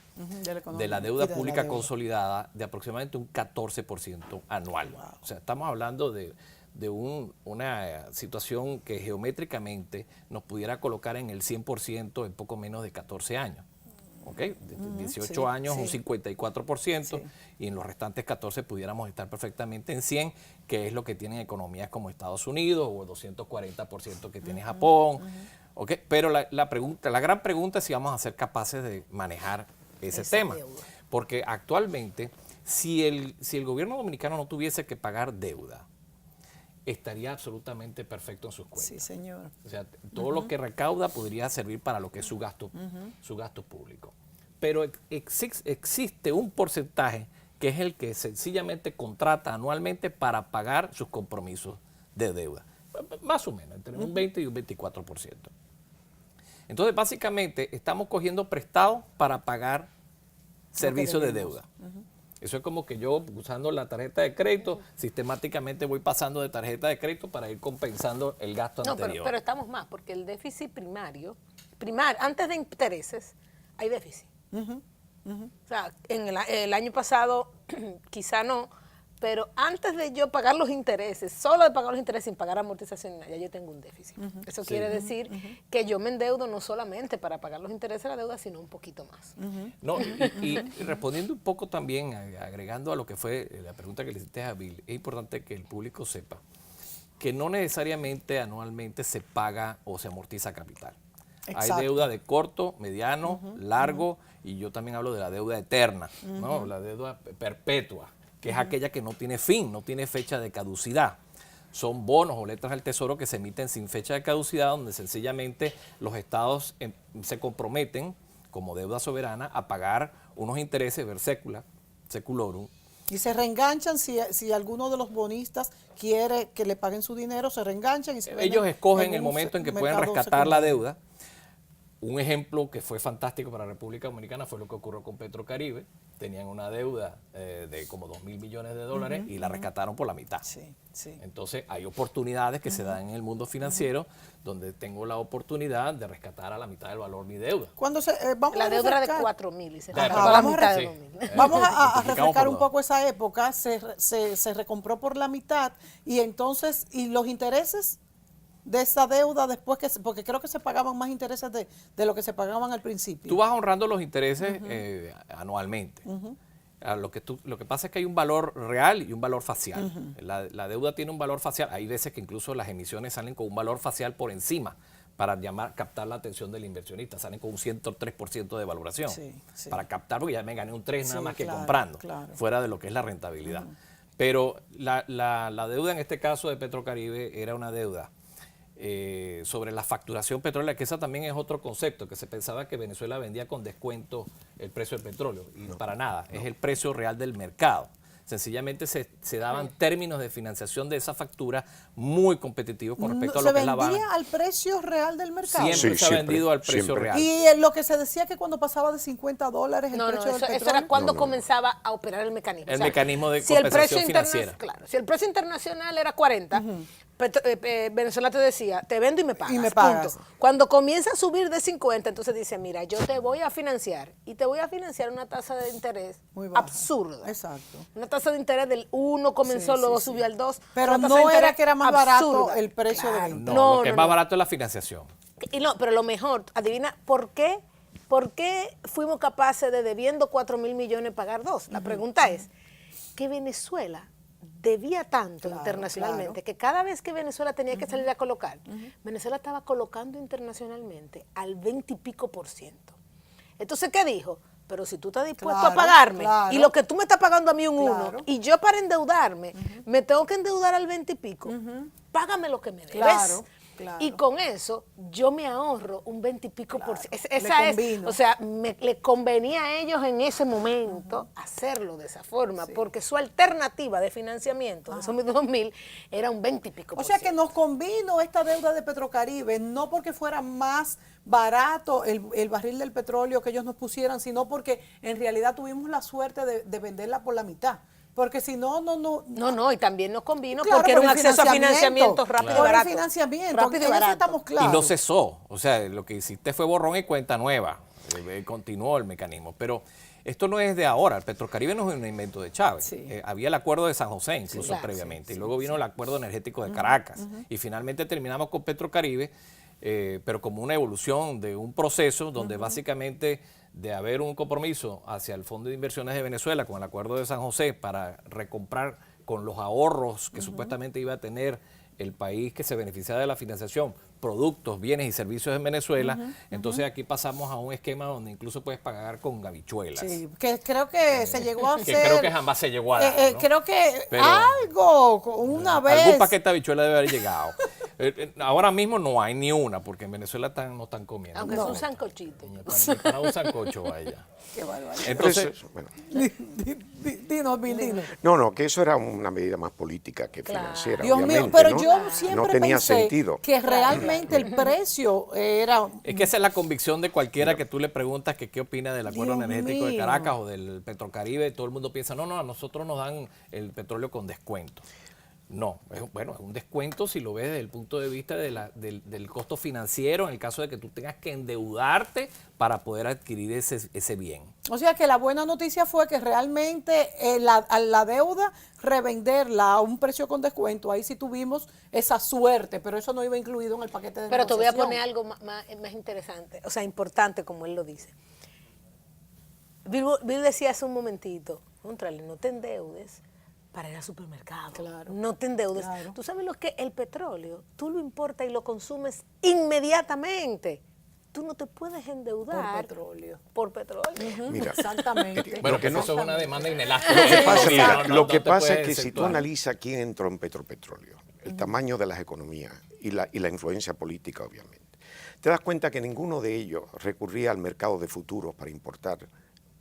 de la deuda pública consolidada de aproximadamente un 14% anual. Wow. O sea, estamos hablando de una situación que geométricamente nos pudiera colocar en el 100% en poco menos de 14 años. ¿Okay? De 18 años, un 54%, y en los restantes 14 pudiéramos estar perfectamente en 100, que es lo que tienen economías como Estados Unidos, o el 240% que tiene Japón. ¿Okay? Pero la gran pregunta es si vamos a ser capaces de manejar ese tema. Deuda. Porque actualmente, si el gobierno dominicano no tuviese que pagar deuda, estaría absolutamente perfecto en sus cuentas. Sí, señor. O sea, todo lo que recauda podría servir para lo que es su gasto público. Pero existe un porcentaje que es el que sencillamente contrata anualmente para pagar sus compromisos de deuda. Más o menos, entre un 20 y un 24%. Entonces, básicamente, estamos cogiendo prestado para pagar servicios de deuda. Eso es como que yo, usando la tarjeta de crédito, sistemáticamente voy pasando de tarjeta de crédito para ir compensando el gasto anterior. Pero estamos más, porque el déficit primario, antes de intereses, hay déficit. O sea, en el año pasado, quizá no, pero antes de yo pagar los intereses, solo de pagar los intereses sin pagar amortización, ya yo tengo un déficit. Eso quiere decir que yo me endeudo no solamente para pagar los intereses de la deuda, sino un poquito más. No, y respondiendo un poco también, agregando a lo que fue la pregunta que le hiciste a Bill, es importante que el público sepa que no necesariamente anualmente se paga o se amortiza capital. Exacto. Hay deuda de corto, mediano, largo, y yo también hablo de la deuda eterna, ¿no? La deuda perpetua, que es aquella que no tiene fin, no tiene fecha de caducidad. Son bonos o letras del Tesoro que se emiten sin fecha de caducidad, donde sencillamente los estados se comprometen como deuda soberana a pagar unos intereses ver secula, seculorum. Y se reenganchan si alguno de los bonistas quiere que le paguen su dinero, se reenganchan y se ellos escogen el momento en que pueden rescatar la deuda. Un ejemplo que fue fantástico para la República Dominicana fue lo que ocurrió con Petrocaribe. Tenían una deuda de como 2.000 millones de dólares y la rescataron por la mitad. Entonces hay oportunidades que se dan en el mundo financiero donde tengo la oportunidad de rescatar a la mitad del valor mi deuda. La deuda era de 4.000 y se rescató la mitad de 2.000. Vamos a refrescar un poco esa época. Se recompró por la mitad y entonces, ¿y los intereses de esa deuda después porque creo que se pagaban más intereses de lo que se pagaban al principio? Tú vas honrando los intereses anualmente. Lo que pasa es que hay un valor real y un valor facial. La deuda tiene un valor facial. Hay veces que incluso las emisiones salen con un valor facial por encima para captar la atención del inversionista. Salen con un 103% de valoración. Para captar, porque ya me gané un 3 nada más que comprando, fuera de lo que es la rentabilidad. Pero la deuda en este caso de Petrocaribe era una deuda sobre la facturación petrolera, que esa también es otro concepto, que se pensaba que Venezuela vendía con descuento el precio del petróleo, y para nada, es el precio real del mercado. Sencillamente se daban términos de financiación de esa factura muy competitivos con respecto a lo que es la banca. ¿Se vendía al precio real del mercado? Siempre se ha vendido al precio real. Y lo que se decía que cuando pasaba de $50 el precio del petróleo. Eso era cuando comenzaba a operar el mecanismo. El mecanismo de compensación financiera. Claro, si el precio internacional era 40, Venezuela te decía, te vendo y me pagas. Punto. Cuando comienza a subir de 50, entonces dice, mira, yo te voy a financiar y te voy a financiar una tasa de interés absurda. Exacto. Una tasa de interés del 1 comenzó, luego subió al 2. Pero no era que era más barato el precio de venta. No, lo que es más barato es la financiación. Y no, pero lo mejor, adivina, ¿por qué fuimos capaces de, debiendo 4.000 millones, pagar 2? La pregunta es que Venezuela debía tanto internacionalmente que cada vez que Venezuela tenía que salir a colocar, Venezuela estaba colocando internacionalmente al 20 y pico %. Entonces, ¿qué dijo? Pero si tú estás dispuesto a pagarme y lo que tú me estás pagando a mí un 1 y yo para endeudarme me tengo que endeudar al 20 y pico, págame lo que me debes. Claro. Y con eso yo me ahorro un 20 y pico por ciento. le Esa es, convino. o sea, le convenía a ellos en ese momento hacerlo de esa forma, porque su alternativa de financiamiento de esos 2000 era un 20 y pico por O sea que ciento. nos convino esta deuda de Petrocaribe, no porque fuera más barato el barril del petróleo que ellos nos pusieran, sino porque en realidad tuvimos la suerte de venderla por la mitad. Porque si no, No, y también nos convino Claro, porque era por un el acceso a financiamiento rápido y Por barato. el financiamiento, Rápido y en eso barato. estamos claros. Y no cesó, o sea, lo que hiciste fue borrón y cuenta nueva, continuó el mecanismo, pero esto no es de ahora, el Petrocaribe no es un invento de Chávez, Sí. Había el acuerdo de San José incluso claro, previamente, y luego vino el acuerdo energético de Caracas, y finalmente terminamos con Petrocaribe, pero como una evolución de un proceso donde básicamente de haber un compromiso hacia el Fondo de Inversiones de Venezuela con el acuerdo de San José para recomprar con los ahorros que supuestamente iba a tener el país que se beneficiaba de la financiación, productos, bienes y servicios en Venezuela, entonces aquí pasamos a un esquema donde incluso puedes pagar con habichuelas. Sí, que creo que se llegó a Que hacer. creo que jamás se llegó a dar, ¿no? Creo que Pero- algo, una vez. Algún paquete de habichuelas debe haber llegado. Ahora mismo no hay ni una, porque en Venezuela no están comiendo. Aunque es un sancochito. Para un sancocho, vaya. Qué barbaridad. Entonces, Bueno, Dinos, Bill, dinos. no, que eso era una medida más política que financiera. Dios mío, obviamente, pero ¿no? yo siempre no tenía pensé sentido. que realmente el precio era. es que esa es la convicción de cualquiera que tú le preguntas que qué opina del acuerdo Dios energético de mío. Caracas o del Petrocaribe. Todo el mundo piensa, no, a nosotros nos dan el petróleo con descuento. No, es un descuento si lo ves desde el punto de vista del costo financiero, en el caso de que tú tengas que endeudarte para poder adquirir ese bien. O sea que la buena noticia fue que realmente la deuda, revenderla a un precio con descuento, ahí sí tuvimos esa suerte, pero eso no iba incluido en el paquete de Pero te voy a negociación. poner algo más interesante, o sea, importante como él lo dice. Bill decía hace un momentito, contrale, no te endeudes para ir al supermercado. Claro. No te endeudes. Claro. Tú sabes lo que el petróleo, tú lo importas y lo consumes inmediatamente. Tú no te puedes endeudar Por petróleo. Por petróleo. Mira, Exactamente. Bueno, que no eso es una demanda inelástica. Lo que pasa, Mira, mira, no lo que te pasa puedes es que si tú exceptuar. analizas quién entró en Petropetróleo, el tamaño de las economías y la influencia política, obviamente, te das cuenta que ninguno de ellos recurría al mercado de futuros para importar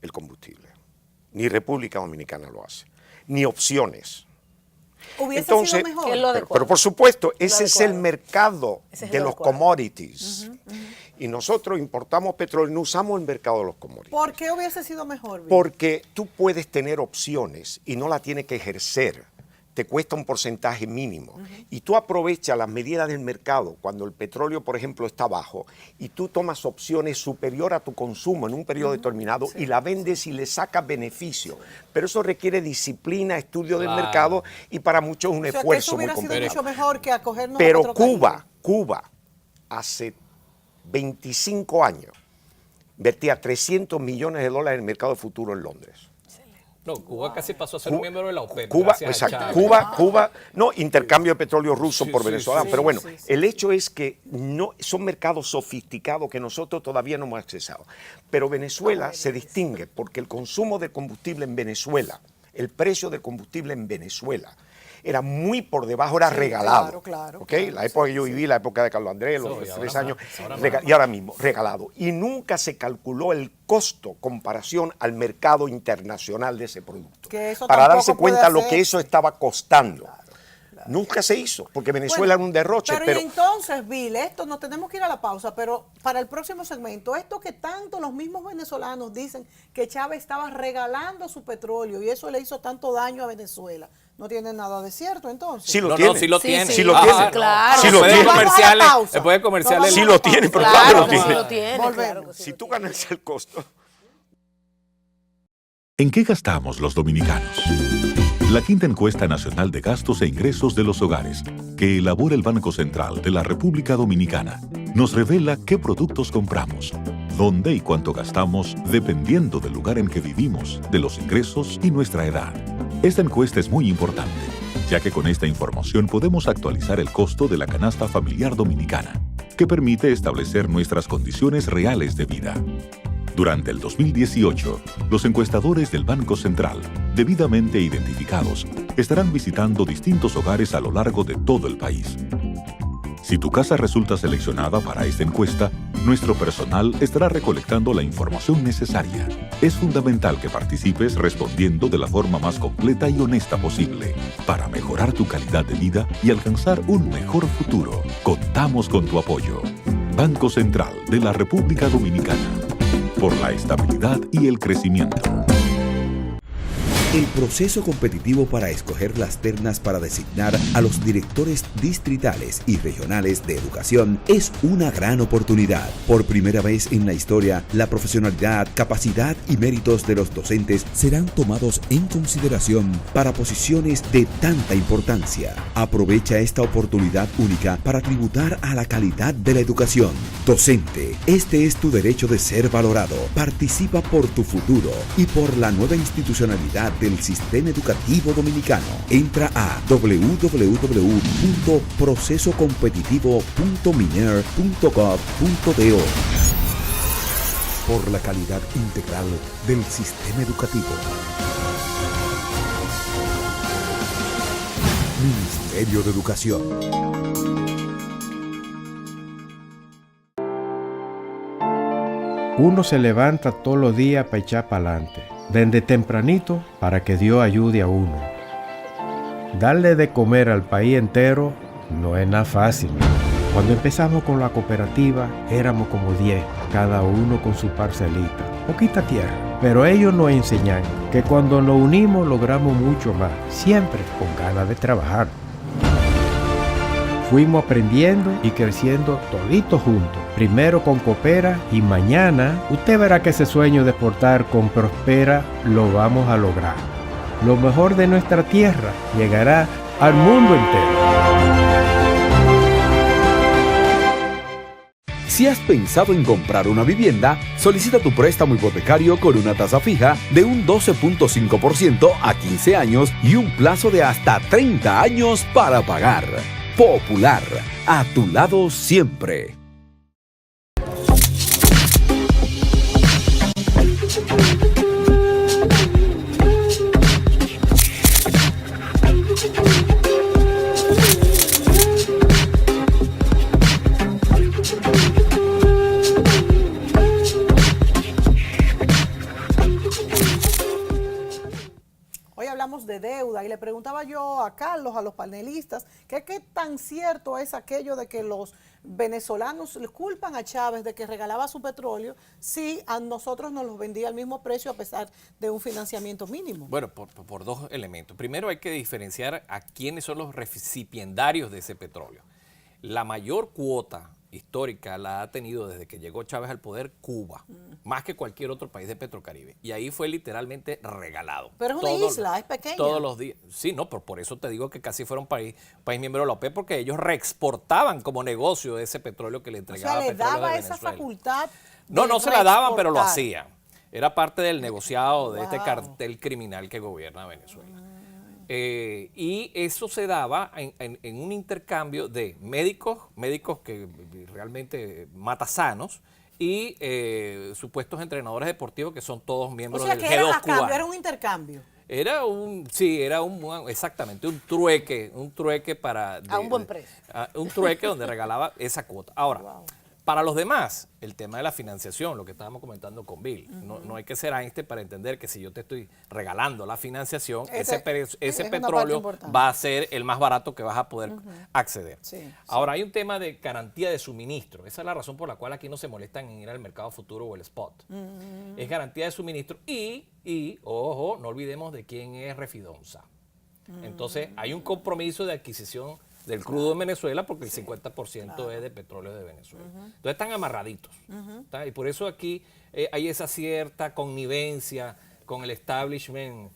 el combustible. Ni República Dominicana lo hace, ni opciones. Hubiese Entonces, sido mejor. Que lo pero por supuesto, ese es el adecuado. mercado Ese es de lo los adecuado. commodities. Y nosotros importamos petróleo, no usamos el mercado de los commodities. ¿Por qué hubiese sido mejor, Bill? Porque tú puedes tener opciones y no la tienes que ejercer. Te cuesta un porcentaje mínimo. Y tú aprovechas las medidas del mercado cuando el petróleo, por ejemplo, está bajo y tú tomas opciones superior a tu consumo en un periodo determinado y la vendes y le sacas beneficio. Pero eso requiere disciplina, estudio del Claro. mercado y para muchos un O sea, que eso esfuerzo muy hubiera sido complicado. mucho mejor que acogernos a Pero Petrocaribe. Cuba, hace 25 años, vertía $300 millones en el mercado de futuro en Londres. No, Cuba casi pasó a ser un miembro de la OPEP. Cuba, gracias a exacto, Chávez. Cuba, no, intercambio de petróleo ruso Sí, por sí, venezolano, sí, pero bueno, sí, sí. el hecho es que no son mercados sofisticados que nosotros todavía no hemos accesado. Pero Venezuela se distingue porque el consumo de combustible en Venezuela, el precio del combustible en Venezuela, era muy por debajo, era regalado. claro, ¿ok? claro, la época que yo viví, la época de Carlos Andrés, los Sí, y 3 ahora años, más, ahora y ahora mismo, regalado. Y nunca se calculó el costo comparación al mercado internacional de ese producto. Que eso para tampoco darse puede cuenta lo que hacerse. eso estaba costando. Nunca se hizo, porque Venezuela era un derroche. Pero y entonces, Bill, esto nos tenemos que ir a la pausa, pero para el próximo segmento, esto que tanto los mismos venezolanos dicen que Chávez estaba regalando su petróleo y eso le hizo tanto daño a Venezuela, ¿no tiene nada de cierto entonces? Sí lo No, tiene. no, sí lo Sí, tiene. sí, lo Ah, tiene. no. Claro. Sí lo Después de tiene. comerciales, Nos vamos a la pausa. después de comerciales. Nos Sí vamos a lo la tiene, pero pausa. claro que lo que sí tiene. lo tiene. Volvemos. Claro que sí Si lo tú tiene. ganas el costo. ¿En qué gastamos los dominicanos? La quinta encuesta nacional de gastos e ingresos de los hogares, que elabora el Banco Central de la República Dominicana, nos revela qué productos compramos, dónde y cuánto gastamos dependiendo del lugar en que vivimos, de los ingresos y nuestra edad. Esta encuesta es muy importante, ya que con esta información podemos actualizar el costo de la canasta familiar dominicana, que permite establecer nuestras condiciones reales de vida. Durante el 2018, los encuestadores del Banco Central, debidamente identificados, estarán visitando distintos hogares a lo largo de todo el país. Si tu casa resulta seleccionada para esta encuesta, nuestro personal estará recolectando la información necesaria. Es fundamental que participes respondiendo de la forma más completa y honesta posible para mejorar tu calidad de vida y alcanzar un mejor futuro. Contamos con tu apoyo. Banco Central de la República Dominicana. Por la estabilidad y el crecimiento. El proceso competitivo para escoger las ternas para designar a los directores distritales y regionales de educación es una gran oportunidad. Por primera vez en la historia, la profesionalidad, capacidad y méritos de los docentes serán tomados en consideración para posiciones de tanta importancia. Aprovecha esta oportunidad única para tributar a la calidad de la educación. Docente, este es tu derecho de ser valorado. Participa por tu futuro y por la nueva institucionalidad del sistema educativo dominicano. Entra a www.procesocompetitivo.miner.gov.do por la calidad integral del sistema educativo. Ministerio de Educación. Uno se levanta todos los días para echar para adelante, desde tempranito para que Dios ayude a uno. Darle de comer al país entero no es nada fácil. Cuando empezamos con la cooperativa éramos como 10, cada uno con su parcelita, poquita tierra. Pero ellos nos enseñan que cuando nos unimos logramos mucho más, siempre con ganas de trabajar. Fuimos aprendiendo y creciendo toditos juntos. Primero con Coopera y mañana usted verá que ese sueño de exportar con Prospera lo vamos a lograr. Lo mejor de nuestra tierra llegará al mundo entero. Si has pensado en comprar una vivienda, solicita tu préstamo hipotecario con una tasa fija de un 12.5% a 15 años y un plazo de hasta 30 años para pagar. Popular, a tu lado siempre. De deuda y le preguntaba yo a Carlos, a los panelistas, que qué tan cierto es aquello de que los venezolanos le culpan a Chávez de que regalaba su petróleo si a nosotros nos los vendía al mismo precio a pesar de un financiamiento mínimo. Bueno, por dos elementos. Primero hay que diferenciar a quiénes son los recipiendarios de ese petróleo. La mayor cuota histórica la ha tenido desde que llegó Chávez al poder Cuba, más que cualquier otro país de Petrocaribe. Y ahí fue literalmente regalado. Pero es una isla, es pequeña. Todos los días. Sí, no, pero por eso te digo que casi fuera un país miembro de la OPEP, porque ellos reexportaban como negocio ese petróleo que le entregaba. O sea, le daba de esa Venezuela. Facultad. No se la daban, pero lo hacían. Era parte del negociado de este Wow. cartel criminal que gobierna Venezuela. Y eso se daba en un intercambio de médicos que realmente matasanos, y supuestos entrenadores deportivos que son todos miembros o sea, del que G2 era, cubano. era un intercambio. Era exactamente un trueque para... A un buen precio. Un trueque donde regalaba esa cuota. Ahora, para los demás, el tema de la financiación, lo que estábamos comentando con Bill, no hay que ser Einstein para entender que si yo te estoy regalando la financiación, ese petróleo va a ser el más barato que vas a poder acceder. Sí, ahora, hay un tema de garantía de suministro. Esa es la razón por la cual aquí no se molestan en ir al mercado futuro o el spot. Es garantía de suministro y, ojo, no olvidemos de quién es Refidonza. Entonces, hay un compromiso de adquisición del crudo en Venezuela, porque el 50% es de petróleo de Venezuela. Entonces están amarraditos. Y por eso aquí hay esa cierta connivencia con el establishment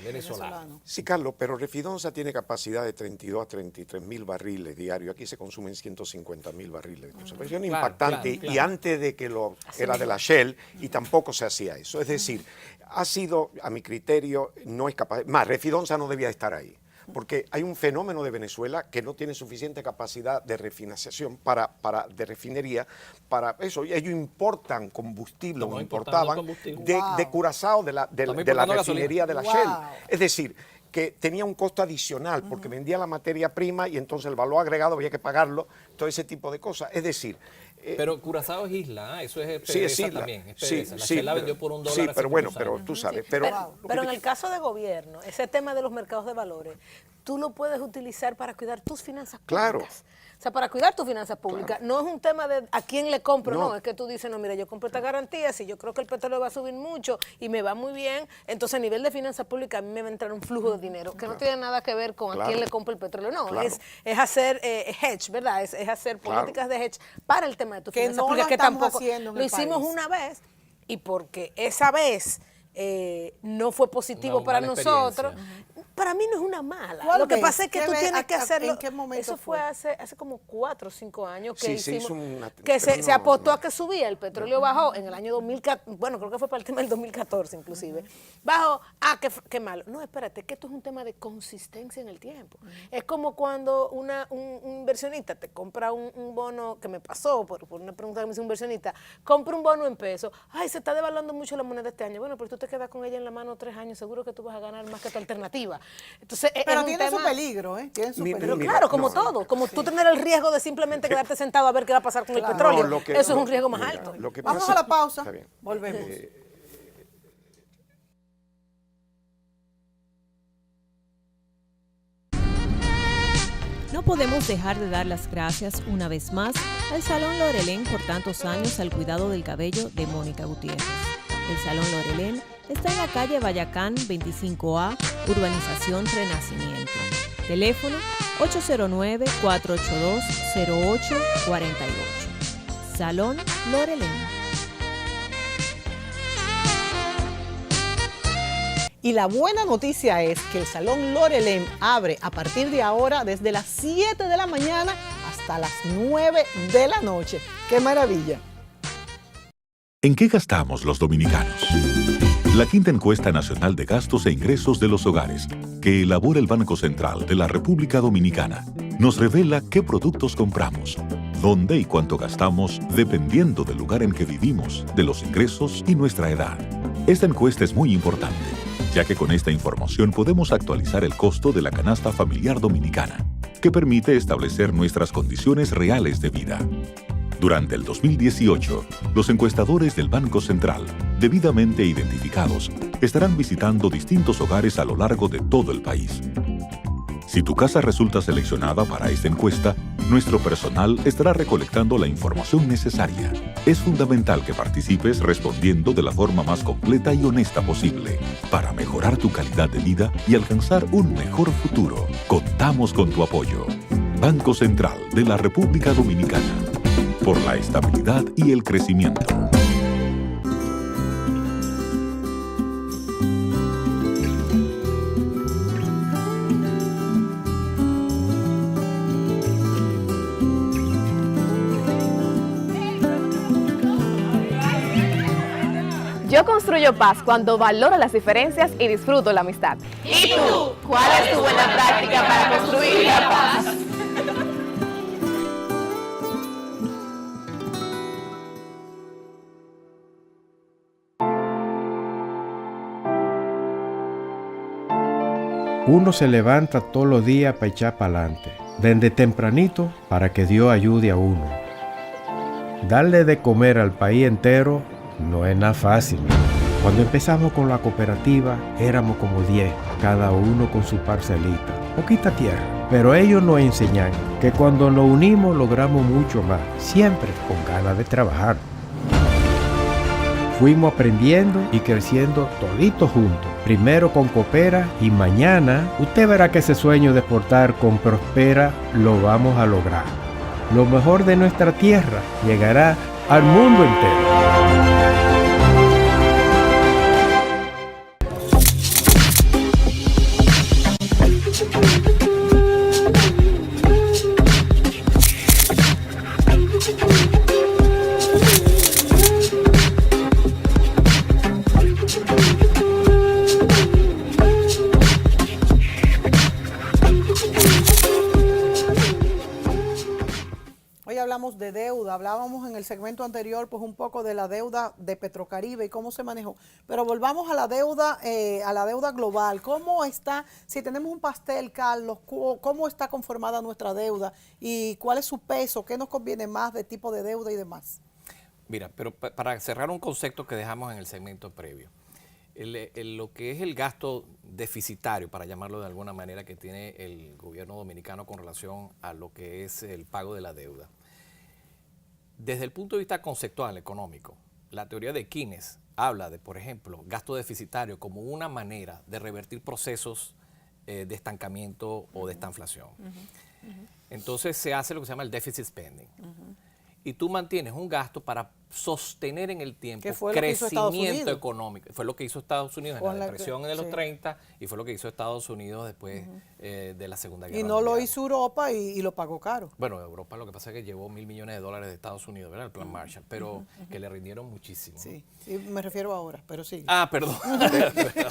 venezolano. Sí, Carlos, pero Refidonza tiene capacidad de 32 a 33 mil barriles diarios. Aquí se consumen 150 mil barriles de conservación. Impactante. Claro. Y antes de que era de la Shell, y tampoco se hacía eso. Es decir, ha sido, a mi criterio, no es capaz. Más, Refidonza no debía estar ahí. Porque hay un fenómeno de Venezuela que no tiene suficiente capacidad de refinanciación de refinería para eso. Y ellos importan combustible, o importaban de Curazao, de la refinería de la Shell. Es decir, que tenía un costo adicional porque vendía la materia prima y entonces el valor agregado había que pagarlo, todo ese tipo de cosas. Es decir, pero Curazao es isla, eso es PDVSA sí, es isla. también. Es Sí, PDVSA. La sí, Shell la pero- vendió por $1. sí, pero hace bueno, unos pero años. tú sabes. Pero en el caso de gobierno, ese tema de los mercados de valores, tú lo puedes utilizar para cuidar tus finanzas Claro. públicas. O sea, para cuidar tus finanzas públicas. No es un tema de a quién le compro, No. no. Es que tú dices, no, mira, yo compro esta garantía, si yo creo que el petróleo va a subir mucho y me va muy bien, entonces a nivel de finanzas públicas a mí me va a entrar un flujo de dinero que no tiene nada que ver con a Claro. quién le compro el petróleo. No, Claro. es hacer hedge, ¿verdad? Es hacer Claro. políticas de hedge para el tema de tus Que finanzas no lo públicas, que estamos tampoco haciendo en lo el hicimos país. una vez y porque esa vez no fue positivo Una para mala nosotros. experiencia. Para mí no es una mala. ¿Cuál Lo que vez? pasa es que ¿Qué tú vez? tienes que hacerlo. ¿En qué momento Eso fue fue? hace como 4 o 5 años que Sí, se hicimos, hizo una- que pero se no, apostó no. a que subía, el petróleo bajó en el año 2014, bueno, creo que fue para el tema del 2014 inclusive. Bajó, qué malo. No, espérate, que esto es un tema de consistencia en el tiempo. Es como cuando un inversionista te compra un bono, que me pasó por una pregunta que me hizo un inversionista, compra un bono en pesos, ay, se está devaluando mucho la moneda este año. Bueno, pero tú te quedas con ella en la mano 3 años, seguro que tú vas a ganar más que tu alternativa. Entonces, es Pero un tiene su tema- peligro, ¿eh? Tiene su Mi- peligro. pero claro, como no, todo, como tú tener el riesgo de simplemente quedarte sentado a ver qué va a pasar con el petróleo, No, lo que- eso es lo- un riesgo más mira, alto. lo que Vamos pasa- a la pausa. Está bien. Volvemos. No podemos dejar de dar las gracias una vez más al Salón Lorelén por tantos años al cuidado del cabello de Mónica Gutiérrez. El Salón Lorelén está en la calle Bayacán 25A, Urbanización Renacimiento. Teléfono 809-482-0848. Salón Lorelén. Y la buena noticia es que el Salón Lorelén abre a partir de ahora desde las 7 de la mañana hasta las 9 de la noche. ¡Qué maravilla! ¿En qué gastamos los dominicanos? La quinta encuesta nacional de gastos e ingresos de los hogares, que elabora el Banco Central de la República Dominicana, nos revela qué productos compramos, dónde y cuánto gastamos dependiendo del lugar en que vivimos, de los ingresos y nuestra edad. Esta encuesta es muy importante, ya que con esta información podemos actualizar el costo de la canasta familiar dominicana, que permite establecer nuestras condiciones reales de vida. Durante el 2018, los encuestadores del Banco Central, debidamente identificados, estarán visitando distintos hogares a lo largo de todo el país. Si tu casa resulta seleccionada para esta encuesta, nuestro personal estará recolectando la información necesaria. Es fundamental que participes respondiendo de la forma más completa y honesta posible para mejorar tu calidad de vida y alcanzar un mejor futuro. Contamos con tu apoyo. Banco Central de la República Dominicana. Por la estabilidad y el crecimiento. Yo construyo paz cuando valoro las diferencias y disfruto la amistad. ¿Y tú? ¿Cuál es tu buena práctica para construir la paz? Uno se levanta todos los días para echar para adelante, desde tempranito para que Dios ayude a uno. Darle de comer al país entero no es nada fácil. Cuando empezamos con la cooperativa éramos como 10, cada uno con su parcelita, poquita tierra. Pero ellos nos enseñan que cuando nos unimos logramos mucho más, siempre con ganas de trabajar. Fuimos aprendiendo y creciendo toditos juntos. Primero con Coopera y mañana usted verá que ese sueño de exportar con Prospera lo vamos a lograr. Lo mejor de nuestra tierra llegará al mundo entero. hablamos de deuda, hablábamos en el segmento anterior pues un poco de la deuda de Petrocaribe y cómo se manejó, pero volvamos a la deuda global. ¿Cómo está, si tenemos un pastel, Carlos, cómo está conformada nuestra deuda y cuál es su peso, qué nos conviene más de tipo de deuda y demás? Mira, pero para cerrar un concepto que dejamos en el segmento previo, lo que es el gasto deficitario, para llamarlo de alguna manera, que tiene el gobierno dominicano con relación a lo que es el pago de la deuda. Desde el punto de vista conceptual económico, la teoría de Keynes habla de, por ejemplo, gasto deficitario como una manera de revertir procesos de estancamiento o de estanflación. Entonces se hace lo que se llama el deficit spending. Y tú mantienes un gasto para sostener en el tiempo crecimiento económico. Fue lo que hizo Estados Unidos en la depresión de los 30 y fue lo que hizo Estados Unidos después de la Segunda Guerra Mundial. Y no lo hizo Europa y lo pagó caro. Bueno, Europa lo que pasa es que llevó $1.000 millones de Estados Unidos, ¿verdad? El plan Marshall, pero que le rindieron muchísimo. Sí, sí, me refiero ahora, pero sí. Ah, perdón.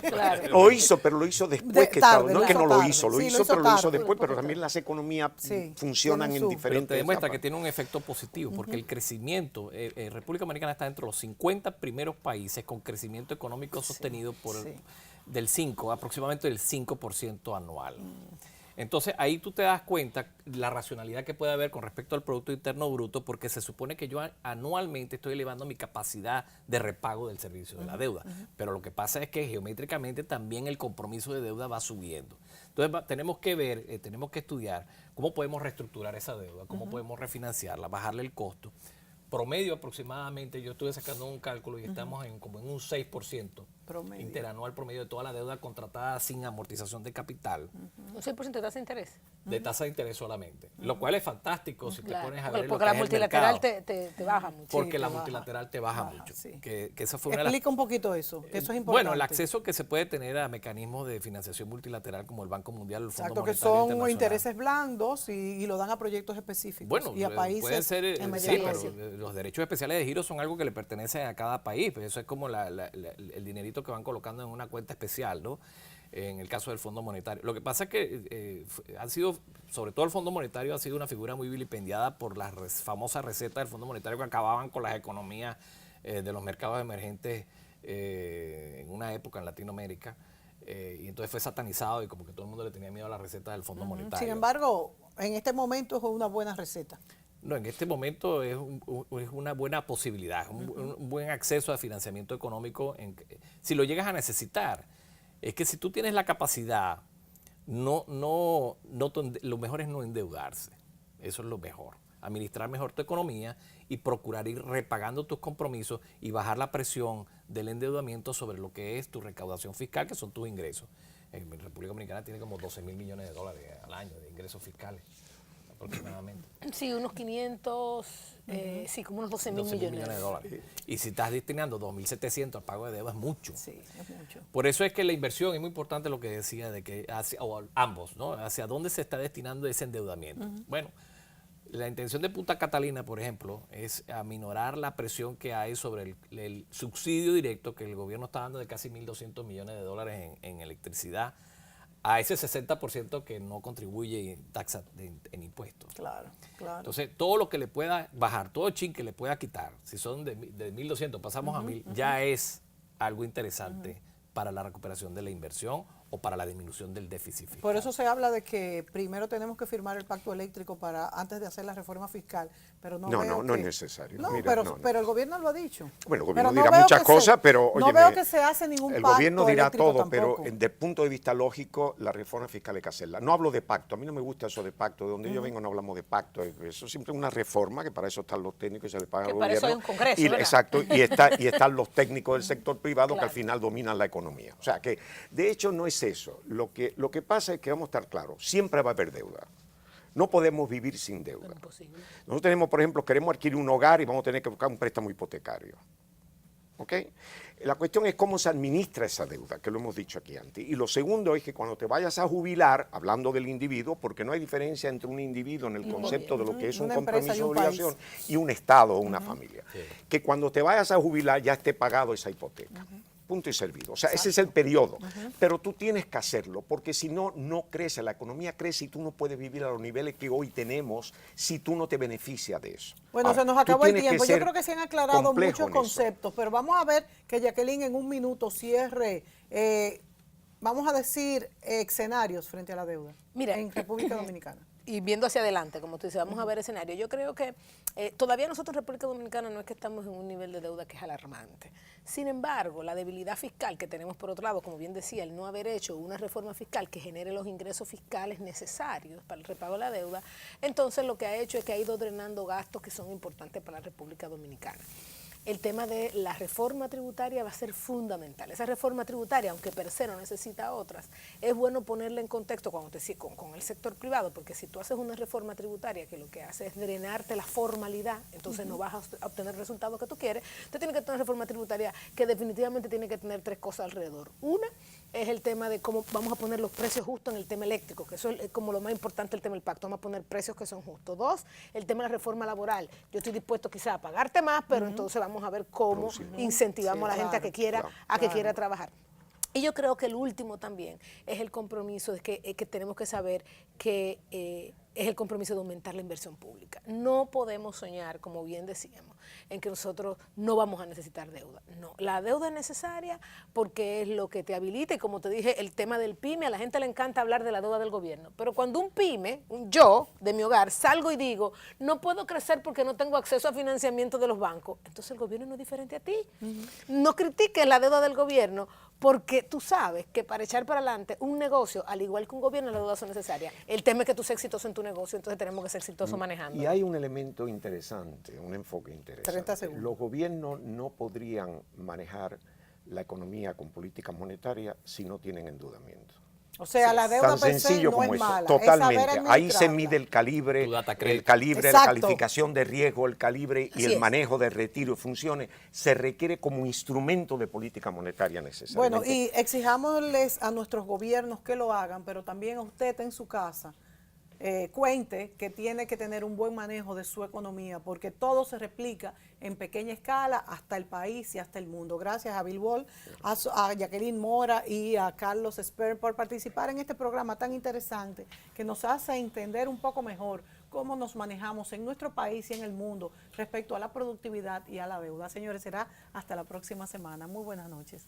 Claro. Lo hizo, pero lo hizo después que tarde, no es que no lo hizo, lo hizo pero tarde, lo hizo después, pero también las economías funcionan en diferentes pero te demuestra etapas. que tiene un efecto positivo, porque el crecimiento, República Dominicana está dentro de los 50 primeros países con crecimiento económico sostenido por aproximadamente del 5% anual. Entonces ahí tú te das cuenta la racionalidad que puede haber con respecto al Producto Interno Bruto, porque se supone que yo anualmente estoy elevando mi capacidad de repago del servicio de la deuda. Pero lo que pasa es que geométricamente también el compromiso de deuda va subiendo. Entonces tenemos que ver, tenemos que estudiar cómo podemos reestructurar esa deuda, cómo podemos refinanciarla, bajarle el costo. Promedio aproximadamente, yo estuve sacando un cálculo y estamos como en un 6% promedio, interanual promedio de toda la deuda contratada sin amortización de capital. ¿Un 6% de tasa de interés? De tasa de interés solamente, lo cual es fantástico si te pones a ver porque la multilateral te baja mucho. Porque la multilateral te baja mucho. Sí. Que esa fue Explica un poquito eso, que eso es importante. Bueno, el acceso que se puede tener a mecanismos de financiación multilateral como el Banco Mundial, el Fondo Monetario Internacional. Que son intereses blandos y lo dan a proyectos específicos y a países. Pueden ser, en sí, pero los derechos especiales de giro son algo que le pertenece a cada país, pues eso es como el dinerito que van colocando en una cuenta especial, ¿no? En el caso del Fondo Monetario. Lo que pasa es que han sido, sobre todo el Fondo Monetario, ha sido una figura muy vilipendiada por las famosas recetas del Fondo Monetario que acababan con las economías de los mercados emergentes en una época en Latinoamérica. Y entonces fue satanizado y como que todo el mundo le tenía miedo a las recetas del Fondo Monetario. Sin embargo, en este momento es una buena receta. No, en este momento es una buena posibilidad, un buen acceso a financiamiento económico si lo llegas a necesitar. Es que si tú tienes la capacidad, lo mejor es no endeudarse. Eso es lo mejor. Administrar mejor tu economía y procurar ir repagando tus compromisos y bajar la presión del endeudamiento sobre lo que es tu recaudación fiscal, que son tus ingresos. En República Dominicana tiene como $12.000 millones al año de ingresos fiscales, aproximadamente. Sí, unos 500, sí, como unos 12.000 millones de dólares. Y si estás destinando 2.700 al pago de deuda, es mucho. Sí, es mucho. Por eso es que la inversión es muy importante, lo que decía, de que ambos, ¿no? Hacia dónde se está destinando ese endeudamiento. Bueno, la intención de Punta Catalina, por ejemplo, es aminorar la presión que hay sobre el subsidio directo que el gobierno está dando de casi $1.200 millones en electricidad, a ese 60% que no contribuye en taxa en impuestos. Claro, claro. Entonces, todo lo que le pueda bajar, todo chin que le pueda quitar, si son de 1.200 pasamos a 1.000, ya es algo interesante para la recuperación de la inversión o para la disminución del déficit fiscal. Por eso se habla de que primero tenemos que firmar el pacto eléctrico antes de hacer la reforma fiscal, pero no es necesario. No, Mira, pero el gobierno lo ha dicho. Bueno, el gobierno dirá muchas cosas, pero no veo que se hace ningún pacto. El gobierno dirá todo, tampoco. pero desde el punto de vista lógico, la reforma fiscal hay que hacerla. No hablo de pacto, a mí no me gusta eso de pacto, de donde yo vengo no hablamos de pacto, eso es siempre una reforma, que para eso están los técnicos y se le paga al gobierno. Para eso hay un congreso, ¿verdad? Exacto, y están los técnicos del sector privado que al final dominan la economía. O sea que, de hecho, no es eso. Lo que pasa es que vamos a estar claros, siempre va a haber deuda. No podemos vivir sin deuda. Nosotros tenemos, por ejemplo, queremos adquirir un hogar y vamos a tener que buscar un préstamo hipotecario. ¿Ok? La cuestión es cómo se administra esa deuda, que lo hemos dicho aquí antes. Y lo segundo es que cuando te vayas a jubilar, hablando del individuo, porque no hay diferencia entre un individuo en el concepto de lo que es un compromiso de obligación y un Estado o una familia. Sí. Que cuando te vayas a jubilar ya esté pagado esa hipoteca. punto y servido. O sea, ese es el periodo. Pero tú tienes que hacerlo, porque si no, no crece. La economía crece y tú no puedes vivir a los niveles que hoy tenemos si tú no te beneficias de eso. Bueno, Ahora, se nos tú acabó el tienes que tiempo. Yo ser creo que se han aclarado complejo muchos en eso. conceptos, pero vamos a ver que Jacqueline en un minuto cierre, vamos a decir, escenarios frente a la deuda Mira, en República Dominicana. Y viendo hacia adelante, como tú dices, vamos a ver escenarios. Yo creo que todavía nosotros en República Dominicana no es que estamos en un nivel de deuda que es alarmante. Sin embargo, la debilidad fiscal que tenemos por otro lado, como bien decía, el no haber hecho una reforma fiscal que genere los ingresos fiscales necesarios para el repago de la deuda, entonces lo que ha hecho es que ha ido drenando gastos que son importantes para la República Dominicana. El tema de la reforma tributaria va a ser fundamental. Esa reforma tributaria, aunque per se no necesita otras, es bueno ponerla en contexto con el sector privado, porque si tú haces una reforma tributaria que lo que hace es drenarte la formalidad, entonces no vas a obtener el resultado que tú quieres, tú tienes que tener una reforma tributaria que definitivamente tiene que tener 3 cosas alrededor. Una es el tema de cómo vamos a poner los precios justos en el tema eléctrico, que eso es como lo más importante del tema del pacto, vamos a poner precios que son justos. 2, el tema de la reforma laboral. Yo estoy dispuesto quizá a pagarte más, pero entonces vamos a ver cómo incentivamos a la gente a que quiera trabajar. Y yo creo que el último también es el compromiso de que tenemos que saber que es el compromiso de aumentar la inversión pública. No podemos soñar, como bien decíamos, en que nosotros no vamos a necesitar deuda. No, la deuda es necesaria porque es lo que te habilita y como te dije, el tema del PYME, a la gente le encanta hablar de la deuda del gobierno, pero cuando un PYME, yo de mi hogar, salgo y digo, no puedo crecer porque no tengo acceso a financiamiento de los bancos, entonces el gobierno no es diferente a ti. No critiques la deuda del gobierno porque tú sabes que para echar para adelante un negocio, al igual que un gobierno, las deudas son necesarias. El tema es que tú seas exitoso en tu negocio, entonces tenemos que ser exitosos manejando. Y hay un elemento interesante, un enfoque interesante. 30 segundos. Los gobiernos no podrían manejar la economía con política monetaria si no tienen endeudamiento. O sea, la deuda Tan per se sencillo no como es eso. mala. Totalmente. Es saber Ahí se administrarla. mide el calibre, Tu data la Exacto. calificación de riesgo, el calibre y el manejo de retiro y funciones. Se requiere como instrumento de política monetaria necesariamente. Bueno, y exijámosles a nuestros gobiernos que lo hagan, pero también a usted en su casa, cuente que tiene que tener un buen manejo de su economía, porque todo se replica en pequeña escala hasta el país y hasta el mundo. Gracias a Bill Wall, a Jacqueline Mora y a Carlos Esper por participar en este programa tan interesante que nos hace entender un poco mejor cómo nos manejamos en nuestro país y en el mundo respecto a la productividad y a la deuda. Señores, será hasta la próxima semana. Muy buenas noches.